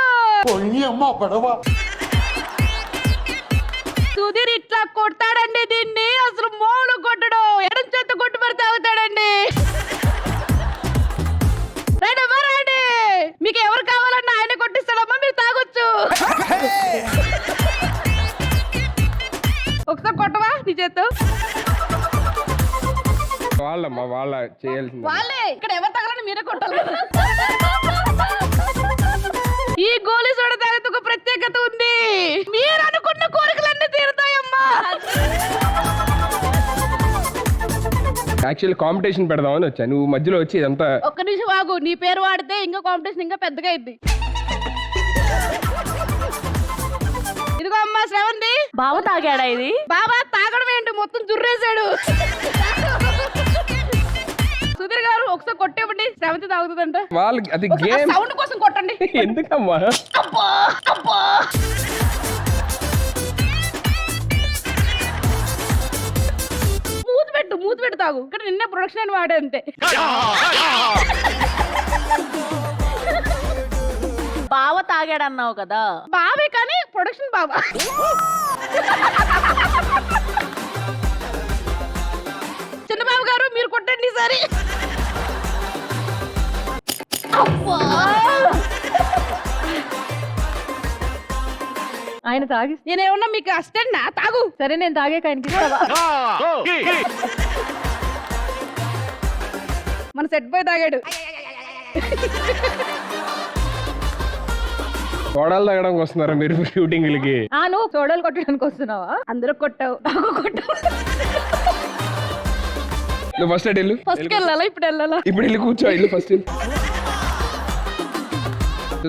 సుధీర్ ఇట్లా కొడతాడండి దీన్ని, అసలు మోలు కొట్టడు, ఎడం చేత కొట్టు పడితే అవుతాడండి. రండి మీకు ఎవరు కావాలన్నా ఆయన కొట్టిస్తాడమ్మా, మీరు తాగొచ్చు. ఒకసారి కొట్టవా నీ చేత్తో? వాళ్ళమ్మా, వాళ్ళ చేయాల్సింది వాళ్ళే. ఇక్కడ ఎవరు తగలని మీరే కొట్టాలి. ఈ గోలీ సోడా తాగితే ఒక ప్రత్యేకత ఉంది. మీరు అనుకున్న కోరికలన్నీ తీరుతాయమ్మా. యాక్చువల్లీ కాంపిటీషన్ పెడదామని వచ్చా, నువ్వు మధ్యలో వచ్చి ఇదంతా. ఒక్క నిమిషం ఆగు, నీ పేరు వాడితే ఇంకా కాంపిటీషన్ ఇంకా పెద్దగా అయింది. ఇదిగో అమ్మా శ్రవంతి. బావ తాగాడా ఇది? బాబా తాగడం ఏంటి, మొత్తం దుర్రేశాడు. సుధీర్ గారు ఒకసారి కొట్టేవండి, శ్రవంతి తాగుతుందంట. వాళ్ళకి అది గేమ్, సౌండ్ కోసం కొట్టండి. ఎందుకమ్మా? అబ్బా అబ్బా. మూతి పెట్టు తాగు. ఇక్కడ నిన్నే ప్రొడక్షన్ అని వాడే అంతే. బావ తాగాడన్నావు కదా. బావే కానీ ప్రొడక్షన్ బాబా. చిన్నబాబు గారు మీరు కొట్టండి సరే. ఆయన తాగి నేనేమన్నా మీకు అసిస్టెంట్ నా? తాగు. సరే నేను తాగాక ఆయనకి ఇస్తావా? మన సెట్ బాయ్ తాగాడు. సోడాలు తాగడానికి వస్తున్నారా మీరు షూటింగ్లకి? నువ్వు సోడాలు కొట్టడానికి వస్తున్నావా? అందరూ కొట్టావు, నాకు కొట్టావు. నువ్వు ఫస్ట్ వెళ్ళు. ఫస్ట్ వెళ్ళాలా ఇప్పుడు వెళ్ళాలా? ఇప్పుడు వెళ్ళి కూర్చో, వెళ్ళు first.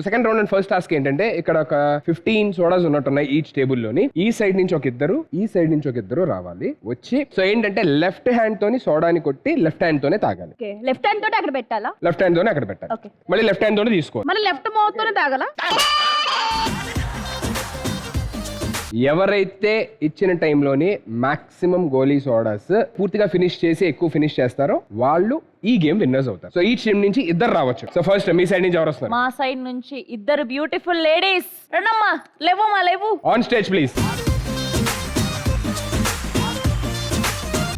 Second round and first task ఏంటంటే ఇక్కడ ఒక 15 సోడాస్ ఉన్నట్టున్నాయి ఈచ్ టేబుల్ లోని. ఈ సైడ్ నుంచి ఒక ఇద్దరు, ఈ సైడ్ నుంచి ఒక ఇద్దరు రావాలి వచ్చి. సో ఏంటంటే లెఫ్ట్ హ్యాండ్ తోని సోడాని కొట్టి లెఫ్ట్ హ్యాండ్ తోనే తాగాలి. లెఫ్ట్ హ్యాండ్ తోటి అక్కడ పెట్టాలా? లెఫ్ట్ హ్యాండ్ తోనే అక్కడ పెట్టాలి. మళ్ళీ లెఫ్ట్ హ్యాండ్ తోనే తీసుకోవాలి. మన లెఫ్ట్ మౌత్ తోనే తాగాలా? ఎవరైతే ఇచ్చిన టైంలోని మాక్సిమం గోలీ సోడాస్ పూర్తిగా ఫినిష్ చేసి ఎక్కువ ఫినిష్ చేస్తారో వాళ్ళు ఈ గేమ్ విన్నర్స్ అవుతారు. సో ఈ టీం నుంచి ఇద్దరు రావచ్చు. సో ఫస్ట్ మీ సైడ్ నుంచి ఎవరు వస్తారు? మా సైడ్ నుంచి ఇద్దరు బ్యూటిఫుల్ లేడీస్. రండమ్మా, లేవమ్మా, లేవు. On stage please.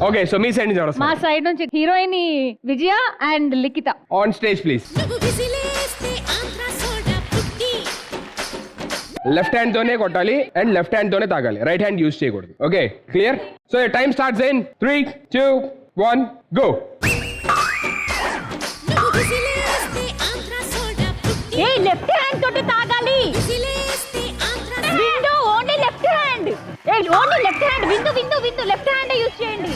Okay, so మీ సైడ్ నుంచి ఎవరు మా వస్తారు? సైడ్ నుంచి heroine Vijaya and Likhitha. On stage please. Left hand తోనే కొట్టాలి అండ్ లెఫ్ట్ హ్యాండ్ తోనే తాగాలి, రైట్ హ్యాండ్ యూజ్ చేయకూడదు. Okay clear? So time starts in 3, 2, 1 go. ఏ లెఫ్ట్ హ్యాండ్ తోటి తాగాలి. Window only left hand. ఏ only left hand. Window window window left hand use చేయండి.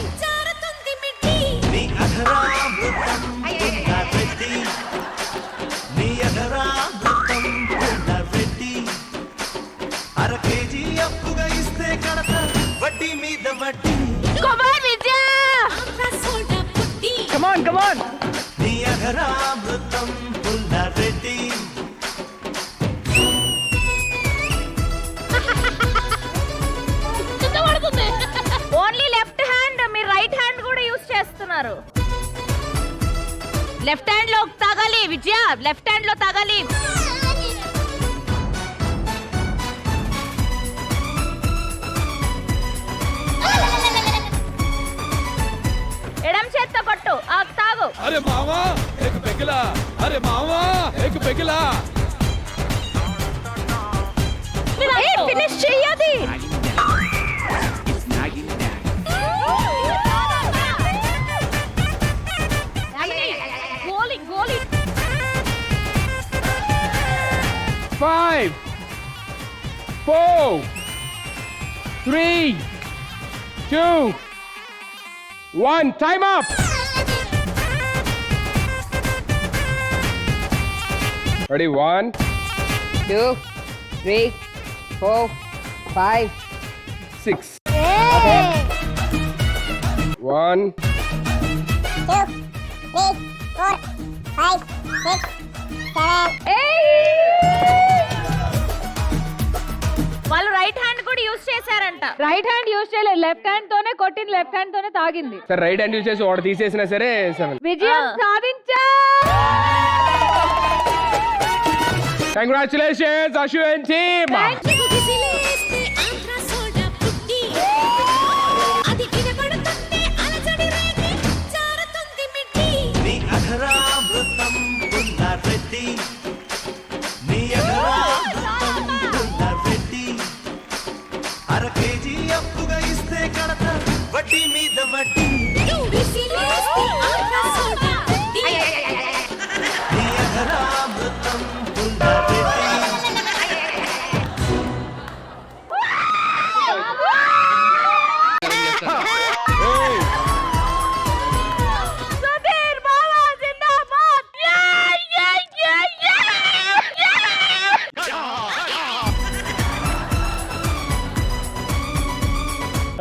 Come on, Vijay! Come on, come on. Only left hand, మీరు right hand కూడా use చేస్తున్నారు. Left hand లో తాగాలి విజయ, లెఫ్ట్ హ్యాండ్ లో తాగాలి. ఎడం చేత్తో కొట్టు, తాగు. అరే మామా ఏక్ పెగిలా, అరే మామా ఏక్ పెగిలా. ఫినిష్ చెయ్యాలి. గోలి గోలి. 5, 4, 3, 2, 1 time up. Ready? 1, 2, 3, 4, 5, 6. 1 వాళ్ళు రైట్ హ్యాండ్ కూడా యూజ్ చేశారంట. రైట్ హ్యాండ్ యూజ్ చేయలేదు, లెఫ్ట్ హ్యాండ్ తోనే కొట్టింది, లెఫ్ట్ హ్యాండ్ తోనే తాగింది. సరే రైట్ హ్యాండ్ యూజ్ చేసి వాడు తీసేసినా సరే 7. విజయం సాధించా. Congratulations Ashu and team. వడ్డీ మీద వడ్డీ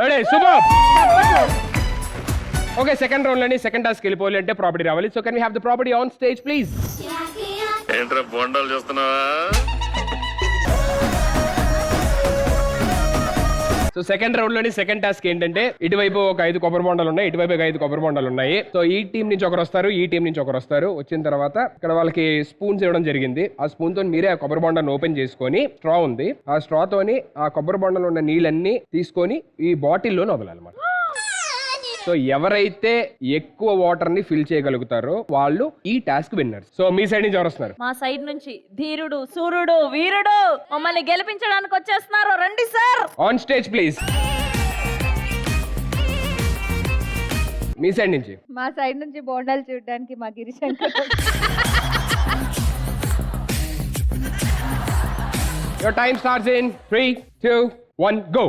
ready super. Okay second round లోని సెకండ్ టాస్క్ వెళ్ళిపోవాలి అంటే ప్రాపర్టీ రావాలి. So can we have the property on stage please. ఏంట్రా బొండాలు చేస్తున్నావా? సో సెకండ్ రౌండ్ లోని సెకండ్ టాస్క్ ఏంటంటే ఇటువైపు ఒక 5 కొబ్బరి బొండాలు ఉన్నాయి, ఇటువైపు ఒక 5 కొబ్బరి బొండాలు ఉన్నాయి. సో ఈ టీం నుంచి ఒకరు వస్తారు, ఈ టీం నుంచి ఒకరు వస్తారు. వచ్చిన తర్వాత ఇక్కడ వాళ్ళకి స్పూన్స్ ఇవ్వడం జరిగింది. ఆ స్పూన్ తో మీరే ఆ కొబ్బరి బొండాన్ని ఓపెన్ చేసుకొని, స్ట్రా ఉంది ఆ స్ట్రా తోని ఆ కొబ్బరి బొండలో ఉన్న నీళ్ళన్నీ తీసుకొని ఈ బాటిల్లో వదలాలన్నమాట. సో ఎవరైతే ఎక్కువ వాటర్ ని ఫిల్ చేయగలుగుతారో వాళ్ళు ఈ టాస్క్ విన్నర్స్. సో మీ సైడ్ నుంచి ఎవరు వస్తున్నారు? మా సైడ్ నుంచి ధీరుడు, సూర్యుడు, వీరుడు మమ్మల్ని గెలిపించడానికి వచ్చేస్తున్నారు. రండి sir. On stage please. Me side నుంచి. మా సైడ్ నుంచి బోండాలు చూడడానికి మా గిరిశంకర్. Your time starts in 3, 2, 1, go.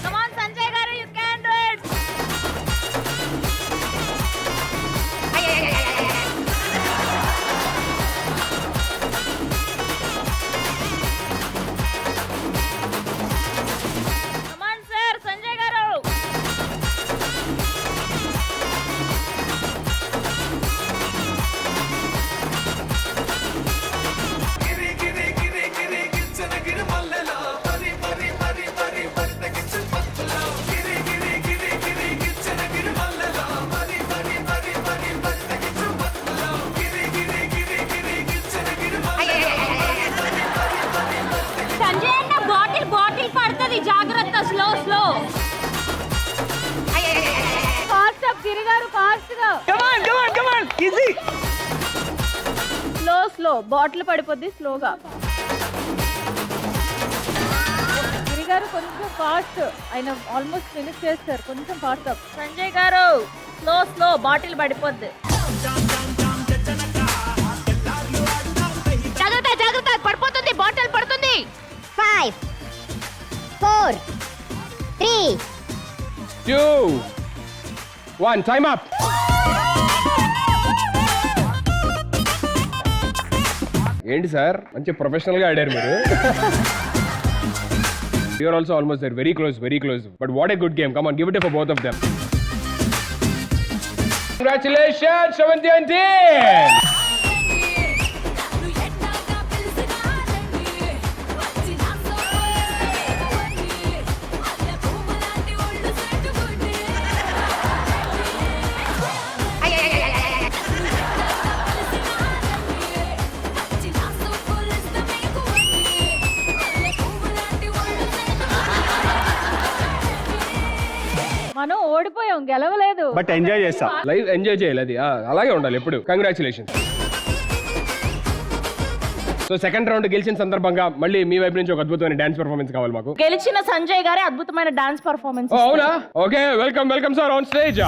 Come on Sanjay గారు, you can do it. Come on sir, Sanjay గారు. సంజయ్ అన్న బాటిల్ పడుతుంది, జాగ్రత్త. స్లో ఫాస్ట్ అప్ గిరిగారు, ఫాస్ట్ గా. స్లో బాటిల్ పడిపోద్ది, స్లోగా. గిరిగారు కొంచెం ఫాస్ట్, ఆయన ఆల్మోస్ట్ ఫినిష్ చేస్తారు, కొంచెం ఫాస్ట్ అప్. సంజయ్ గారు స్లో బాటిల్ పడిపోద్ది. జాగ్రత్త పడిపోతుంది, బాటిల్ పడుతుంది. 5 4 3 2, 1, time up. ఏంటి సార్ మంచి ప్రొఫెషనల్ గా ఆడారు మీరు. You are also almost there, very close. But what a good game. Come on, give it up for both of them. Congratulations, Shravanti and team. మనం ఓడిపోయాం, గెలవలేదు. బట్ ఎంజాయ్ చేస్తా. Live enjoy చేయాలి, అది అలాగే ఉండాలి ఎప్పుడు. కంగ్రాచులేషన్స్. సో సెకండ్ రౌండ్ గెలిచిన సందర్భంగా మళ్ళీ మీ వైపు నుంచి ఒక అద్భుతమైన డాన్స్ పర్ఫార్మెన్స్ కావాలి మాకు. గెలిచిన సంజయ్ గారే అద్భుతమైన డాన్స్ పర్ఫార్మెన్స్. అవునా? Okay, welcome sir on stage.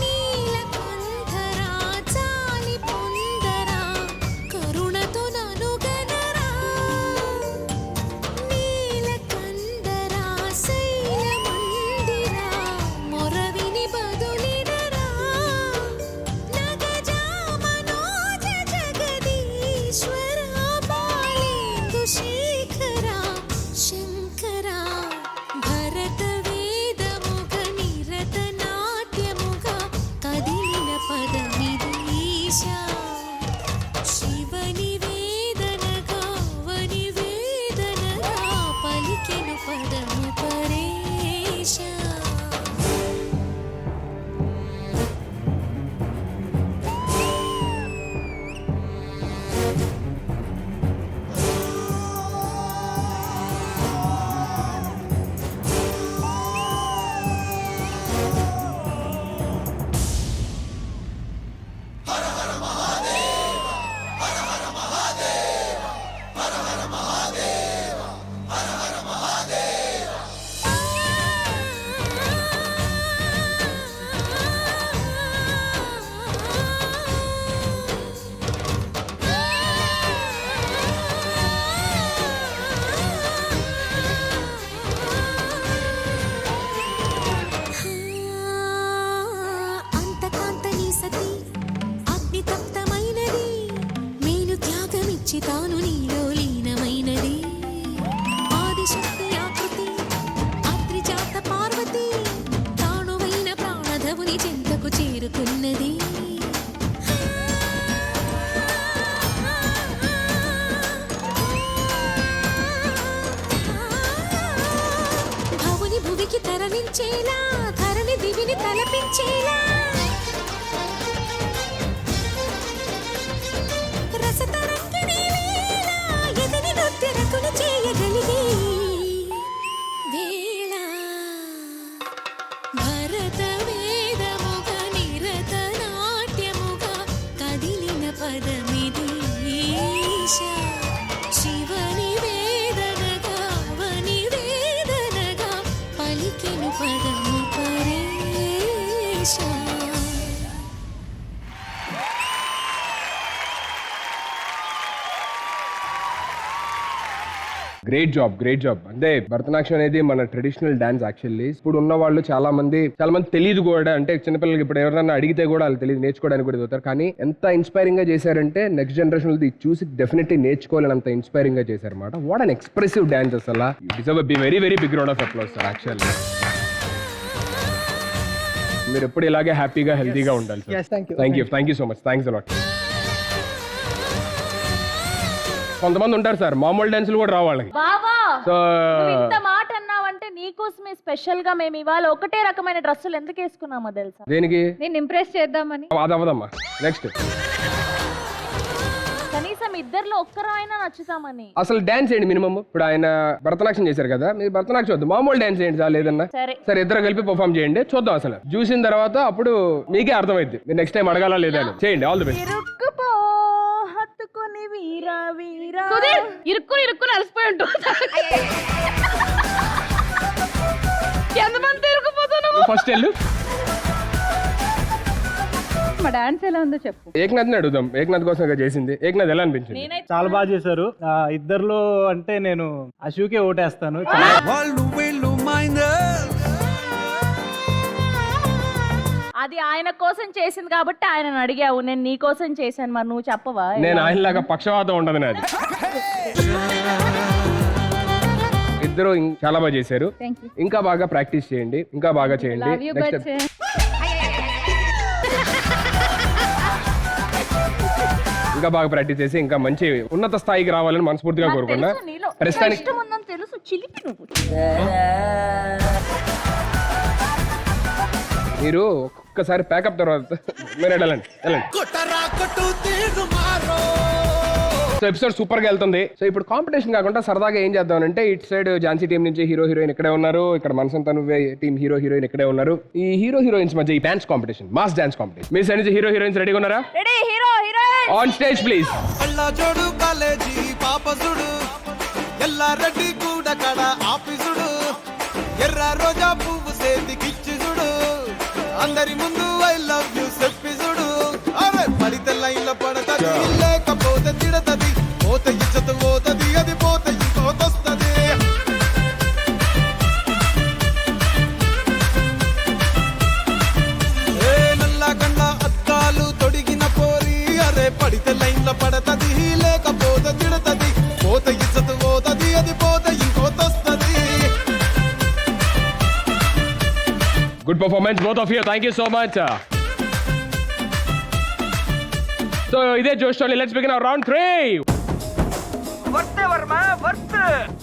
నీలకంఠరా చాలి పొందరా కరుణతో నను గనరా నీలకంఠరా శైలమందిరా మొరవిని బదులినరా నగజామనోజ జగదీశ్వరా బాలేందు శేఖరా శంకరా భరత వేదముగ నిరత నాట్యముగ కదిలిన పదమిదీశా శివని వేదనగా వని వేదనగా పలికెను పదము పరేశా అంతకాంతని సతి అగ్ని తప్తమైనది మేను త్యాగమిచ్చి తాను నీలో లీనమైనది ఆదిశక్తి ఆకృతి అత్రిజాత పార్వతి తానువైన ప్రాణధవుని చెంతకు చేరుకున్నది భవుని భువికి తరలించేలా ధరణి దివిని తలపించేలా రసతరంగిణి లీల ఎదిని నృత్యరకులు చేయగలిగే వేళ భరత వేదముగ నిరత నాట్యముగ కదిలిన పదమిదీశా శివని వేదనగా వని వేదనగా పలికెను పదము పరేశా గ్రేట్ జాబ్. అంటే భరతనాట్యం అనేది మన ట్రెడిషనల్ డాన్స్ యాక్చువల్లీ. ఇప్పుడు ఉన్న వాళ్ళు చాలా మంది తెలియదు కూడా. అంటే చిన్నపిల్లలకి ఇప్పుడు ఎవరైనా అడిగితే కూడా వాళ్ళు తెలియదు, నేర్చుకోవడానికి కూడా చదువుతారు. కానీ ఎంత ఇన్స్పైరింగ్ గా చేశారంటే నెక్స్ట్ జనరేషన్ ఇది చూసి డెఫినెట్లీ నేర్చుకోవాలని అంత ఇన్స్పైరింగ్ గా చేశారన్నమాట. వాట్ అన్ ఎక్స్ప్రెసివ్ డాన్స్ అసలు. You deserve be very very big round of applause sir actually. మీరు ఎప్పుడు ఇలాగే హ్యాపీగా హెల్తీగా ఉండాలి sir. Thank you so much. Thanks a lot. కొంతమంది ఉంటారు సార్ మామూలు డాన్సులు కూడా రావాలి. బాబా సో ఇంత మాట అన్నావంటే నీకోసమే స్పెషల్ గా మేము ఇవాళ ఒకటే రకమైన డ్రెస్సులు ఎందుకు వేసుకున్నామో తెలుసా? దేనికి? నేను ఇంప్రెస్ చేద్దామని. అదవదమ్మా. నెక్స్ట్ కనీసం ఇద్దర్లో ఒక్కరు అయినా నచ్చుతామని. అసలు డాన్స్ చేయండి మినిమం. ఇప్పుడు ఆయన భరతనాట్యం చేశారు కదా, మీరు భరతనాట్యం వద్దు, మామూలు డాన్స్ చేయండి చాలు ఏదన్నా. సరే ఇద్దరు కలిపి పర్ఫామ్ చేయండి, చూద్దాం. అసలు చూసిన తర్వాత అప్పుడు మీకే అర్థమైంది మీరు నెక్స్ట్ టైం అడగాలా లేదా అని. చేయండి. All the best. హత్తుకొని వీరా వీరా ఇరుక్కుని అలసిపోయి ఉంటుంది. ఎంతమంది ఇరుక్కుపోతాను. ఫస్ట్ వెళ్ళు. మా డాన్స్ ఎలా ఉందో చెప్పు. ఏక్నాథ్ ని అడుగుదాం. ఏక్నాథ్ కోసం చేసింది. ఏక్నాథ్ ఎలా అనిపించింది? చాలా బాగా చేశారు. ఇద్దర్లో అంటే నేను అశోకే ఓటేస్తాను. వాళ్ళు వీళ్ళు మైండర్ అది ఆయన కోసం చేసింది కాబట్టి ఆయన అడిగావు. నేను నీ కోసం చేశాను, మరి నువ్వు చెప్పవా? నేను ఆయనలాగా పక్షవాతం ఉండదు నాది. ఇద్దరు చాలా బాగా చేశారు. ఇంకా బాగా ప్రాక్టీస్ చేయండి, ఇంకా బాగా చేయండి. ఇంకా బాగా ప్రాక్టీస్ చేసి ఇంకా మంచి ఉన్నత స్థాయికి రావాలని మనస్ఫూర్తిగా కోరుకున్నా. ప్రస్తుతానికి తెలుసు చిలిపి నువ్వు. మీరు ఒక్కసారి ప్యాకప్ తర్వాత మీరు వెళ్ళండి. సో ఎపిసోడ్ సూపర్ గా వెళ్తుంది. సో ఇప్పుడు కాంపిటీషన్ కాకుండా సరదాగా ఏం చేద్దాం అంటే, ఇటు సైడ్ ఝాన్సీ టీం నుంచి హీరో హీరోయిన్ ఇక్కడే ఉన్నారు, ఇక్కడ మనసంతా నువ్వే టీం హీరో హీరోయిన్ ఇక్కడే ఉన్నారు. ఈ హీరో హీరోయిన్స్ మధ్య ఈ dance competition, mass dance competition. మీ సైడ్ నుంచి హీరో హీరోయిన్స్ రెడీగా ఉన్నారా? On stage please. అల్లా జోడు కాలేజీ పాపసుడు ఎల్లా రెడ్డి కూడా కడ ఆఫీసుడు ఎర్ర రోజా పువ్వు సేతికిచ్చి చూడు అందరి ముందు ఐ లవ్ యూ చెప్పి చూడు అరే పడితే లైన్లో పడతది లేకపోతే తిడతది పోత ఇజ్జత్ పోతది అది పోతే ఇంకోతొస్తది ఏ నల్లా కన్నా అద్దాలు తొడిగిన పోరి అరే పడితే లైన్లో పడతది లేకపోతే తిడతది పోత ఇజ్జత్ పోతది అది పోతే ఇంకోతొస్తది. Good performance both of you, thank you so much. So ఇదే జోష్ let's begin our round 3.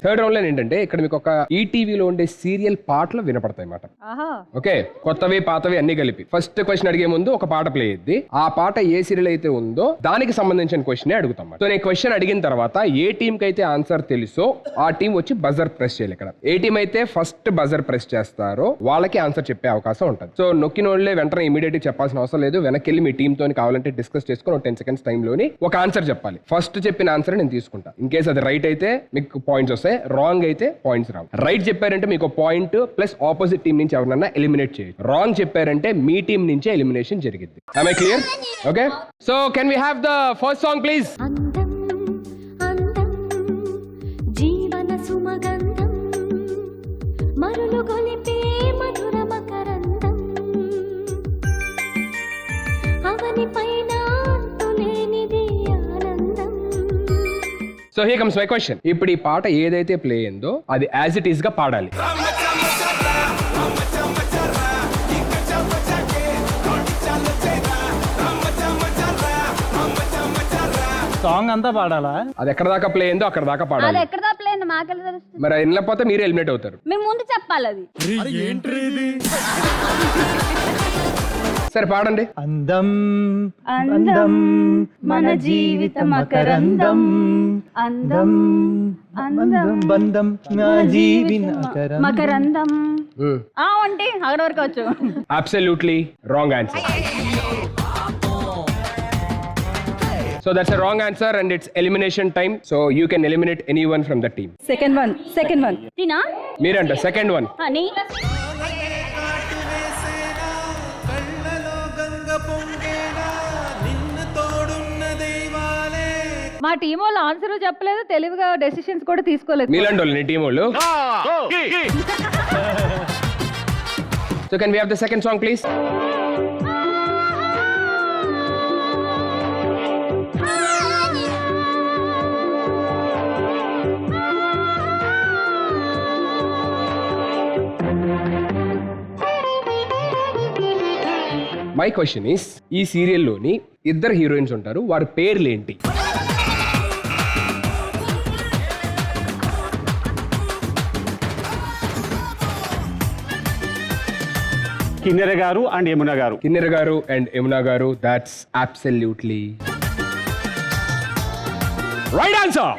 Third round లో ఏంటంటే ఇక్కడ మీకు ఒక ఈటీవీలో ఉండే సీరియల్ పాటలు వినపడతాయి అన్నమాట. ఆహా. ఓకే, కొత్తవి పాతవి అన్ని కలిపి. ఫస్ట్ క్వశ్చన్ అడిగే ముందు ఒక పాట ప్లే అయ్యింది. ఆ పాట ఏ సీరియల్ అయితే ఉందో దానికి సంబంధించిన క్వశ్చన్ అడుగుతాం. సో నేను క్వశ్చన్ అడిగిన తర్వాత ఏ టీం కి అయితే ఆన్సర్ తెలుసో ఆ టీం వచ్చి బజర్ ప్రెస్ చేయాలి. ఇక్కడ ఏ టీం అయితే ఫస్ట్ బజర్ ప్రెస్ చేస్తారో వాళ్ళకి ఆన్సర్ చెప్పే అవకాశం ఉంటుంది. సో నొక్కిన వాళ్ళే వెంటనే ఇమీడియట్ చెప్పాల్సిన అవసరం లేదు. వెనక్కి వెళ్ళి మీ టీమ్ తోని కావాలంటే డిస్కస్ చేసుకుని 10 seconds టైం లోని ఒక ఆన్సర్ చెప్పాలి. ఫస్ట్ చెప్పిన ఆన్సర్ నేను తీసుకుంటా. ఇన్ కేస్ అది రైట్ అయితే మీకు పాయింట్స్ వస్తాయి, రాంగ్ అయితే పాయింట్స్ రావు. రైట్ చెప్పారంటే మీకు పాయింట్ ప్లస్ ఆపోజిట్ టీం నుంచి ఎవరన్నా ఎలిమినేట్ చేయొచ్చు. రాంగ్ చెప్పారంటే మీ టీం నుంచే ఎలిమినేషన్ జరిగింది. Am I clear? Okay. So can we have the first song please? అందం అందం జీవన సుమగంధం మరులు గొలిపే మధుర మకరందం అవని పైన అంతులేనిది ఆనందం. So here comes my question. ఇప్పుడు ఈ పాట ఏదైతే ప్లే అయిందో అది యాజ్ ఇట్ ఈస్ గా పాడాలి. సాంగ్ అంతా పాడాలా? అది ఎక్కడ దాకా ప్లే అయిందో అక్కడ దాకా అది పాడాలి. ఎక్కడ తప్పలేదు మాకెళ్ళి తెలుస్తుంది. మరి వెళ్ళకపోతే మీరు ఎలిమినేట్ అవుతారు. మేము ముందు చెప్పాలి అది. సరే పాడండి. అందం అందం మన జీవిత మకరందం అందం అందం బంధం నా జీవిన మకరందం. అంటే అక్కడ వరకు వచ్చు. Absolutely wrong answer. So that's a wrong answer and it's elimination time. So you can eliminate anyone from the team. Second one తినా మీరంట సెకండ్ వన్. అని మా టీం వాళ్ళు ఆన్సర్ చెప్పలేదు, తెలివిగా డెసిషన్స్ కూడా తీసుకోలేదు. మీలాంటి వాళ్ళు నీ టీం వాళ్ళు. So can we have the second song please? My question is, ఈ సీరియల్లోని ఇద్దరు హీరోయిన్స్ ఉంటారు, వారి పేర్లేంటి? కిన్నెర గారు అండ్ యమున గారు. కిన్నెర గారు అండ్ యమున గారు. That's absolutely right answer.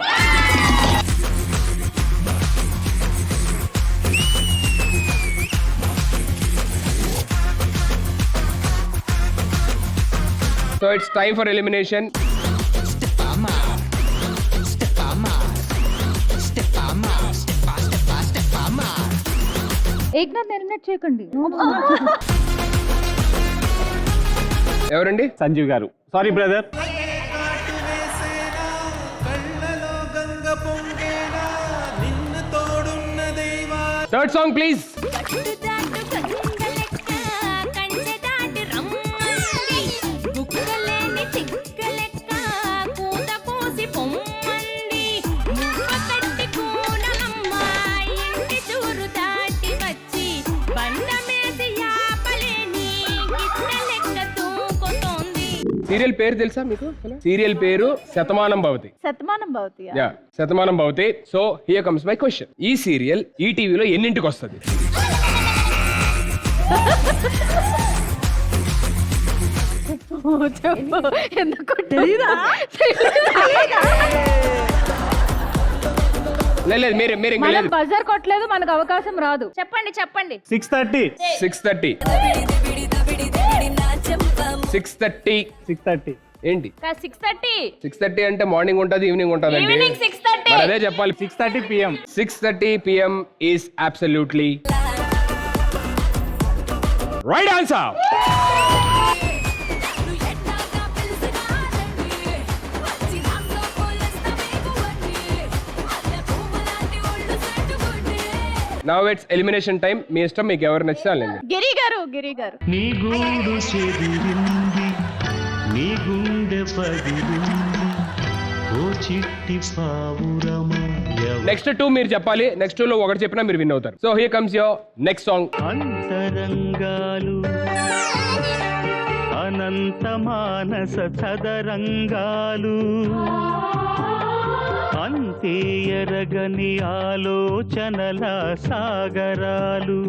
So it's time for elimination. Eknath eliminate చేయకండి. ఎవరండి? సంజీవ్ గారు. Sorry brother. Third song please. Serial పేరు తెలుసా మీకు? సీరియల్ పేరు Shatamanam Bhavati. Shatamanam Bhavati. Yeah, Shatamanam Bhavati. So here comes my question. ఈ సీరియల్ ఈ టీవీలో ఎన్నింటికి వస్తుంది? ఎందుకు తెలీదా? లేదు మీరు మీరు ఇంకా మనం లేదు. బజర్ కొట్టలేదు, మనకు అవకాశం రాదు. చెప్పండి చెప్పండి. 6:30. 6:30. 6:30 ఏంటి? 6:30. 6:30 అంటే మార్నింగ్ ఉంటుంది, ఈవినింగ్ ఉంటుంది అండి. ఈవినింగ్ 6:30. మరి అదే చెప్పాలి. 6:30 PM. 6:30 PM is absolutely right answer. Now it's elimination time. మీ ఇష్టం, మీకు ఎవరు నచ్చితే వాళ్ళని. గిరి గారు, గిరి గారు. నీ గూడు చెదిరింది, నీ గుండె పగిలింది, ఓ చిట్టి పావురమా. నెక్స్ట్ 2 మీరు చెప్పాలి. నెక్స్ట్ 2లో ఒకటి చెప్పినా మీరు విన్ అవుతారు. So here comes your next song. అంతరంగాలు అనంత మానస చదరంగాలు, అంతే ఎరగని ఆలోచనల సాగరాలు.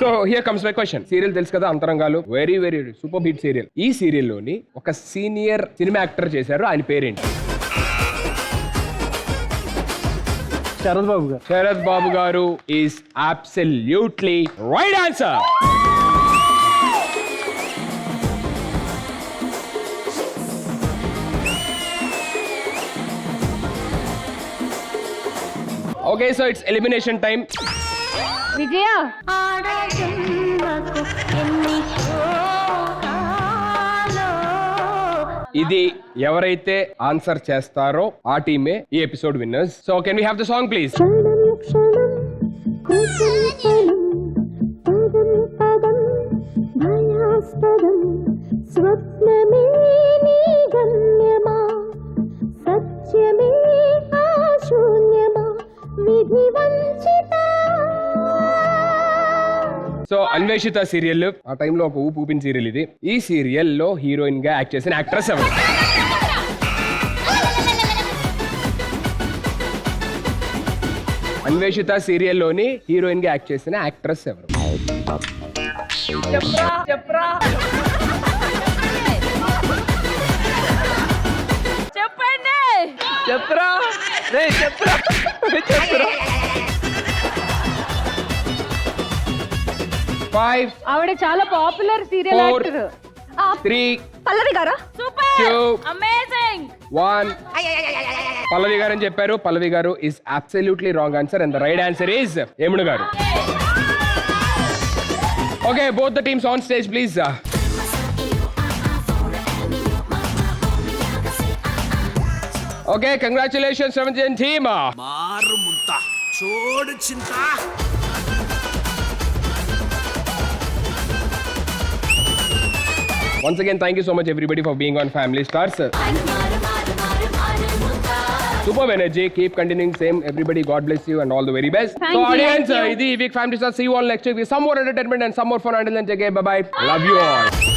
So here comes my question. Serial తెలుసు కదా, అంతరంగాలు. Very very super hit serial. ఈ సీరియల్ లోని ఒక సీనియర్ సినిమా యాక్టర్ చేశారు. ఆయన పేరేంటి? శరత్ బాబు గారు. శరత్ బాబు గారు is absolutely right answer. Okay, so it's elimination time. Vijaya ఇది ఎవరైతే ఆన్సర్ చేస్తారో ఆ టీమే ఈ episode winners. So can we have the song please? స్వప్నమే నీ గమ్యమా, సత్యమే శూన్యమా, విధి వంచిత. సో అన్వేషిత సీరియల్ ఆ టైంలో ఒక ఊపిన సీరియల్ ఇది. ఈ సీరియల్ లో హీరోయిన్ గా యాక్ట్ చేసిన యాక్ట్రెస్ ఎవరు? అన్వేషిత సీరియల్ లోని హీరోయిన్ గా యాక్ట్ చేసిన యాక్ట్రెస్ ఎవరు? చెప్పండి. చెప్పరా రే, చెప్పరా చెప్పరా. 5 ఆవిడ చాలా పాపులర్ సీరియల్ 4 యాక్టర్. 3 పల్లవి గారా? Super, 2 amazing. 1. పల్లవి గారు అని చెప్పారు. పల్లవి గారు is absolutely wrong answer and the right answer is Yamuna గారు. Okay, both the teams on stage please. Okay, congratulations 17 team. మారు ముంత చోడు చింత. Once again, thank you so much everybody for being on Family Stars. Superb energy, keep continuing same. Everybody, God bless you and all the very best. Thank So you, audience, thank you. this week Family Stars. See you all next week with some more entertainment and some more fun. Until then, take care. Bye bye. Love you all.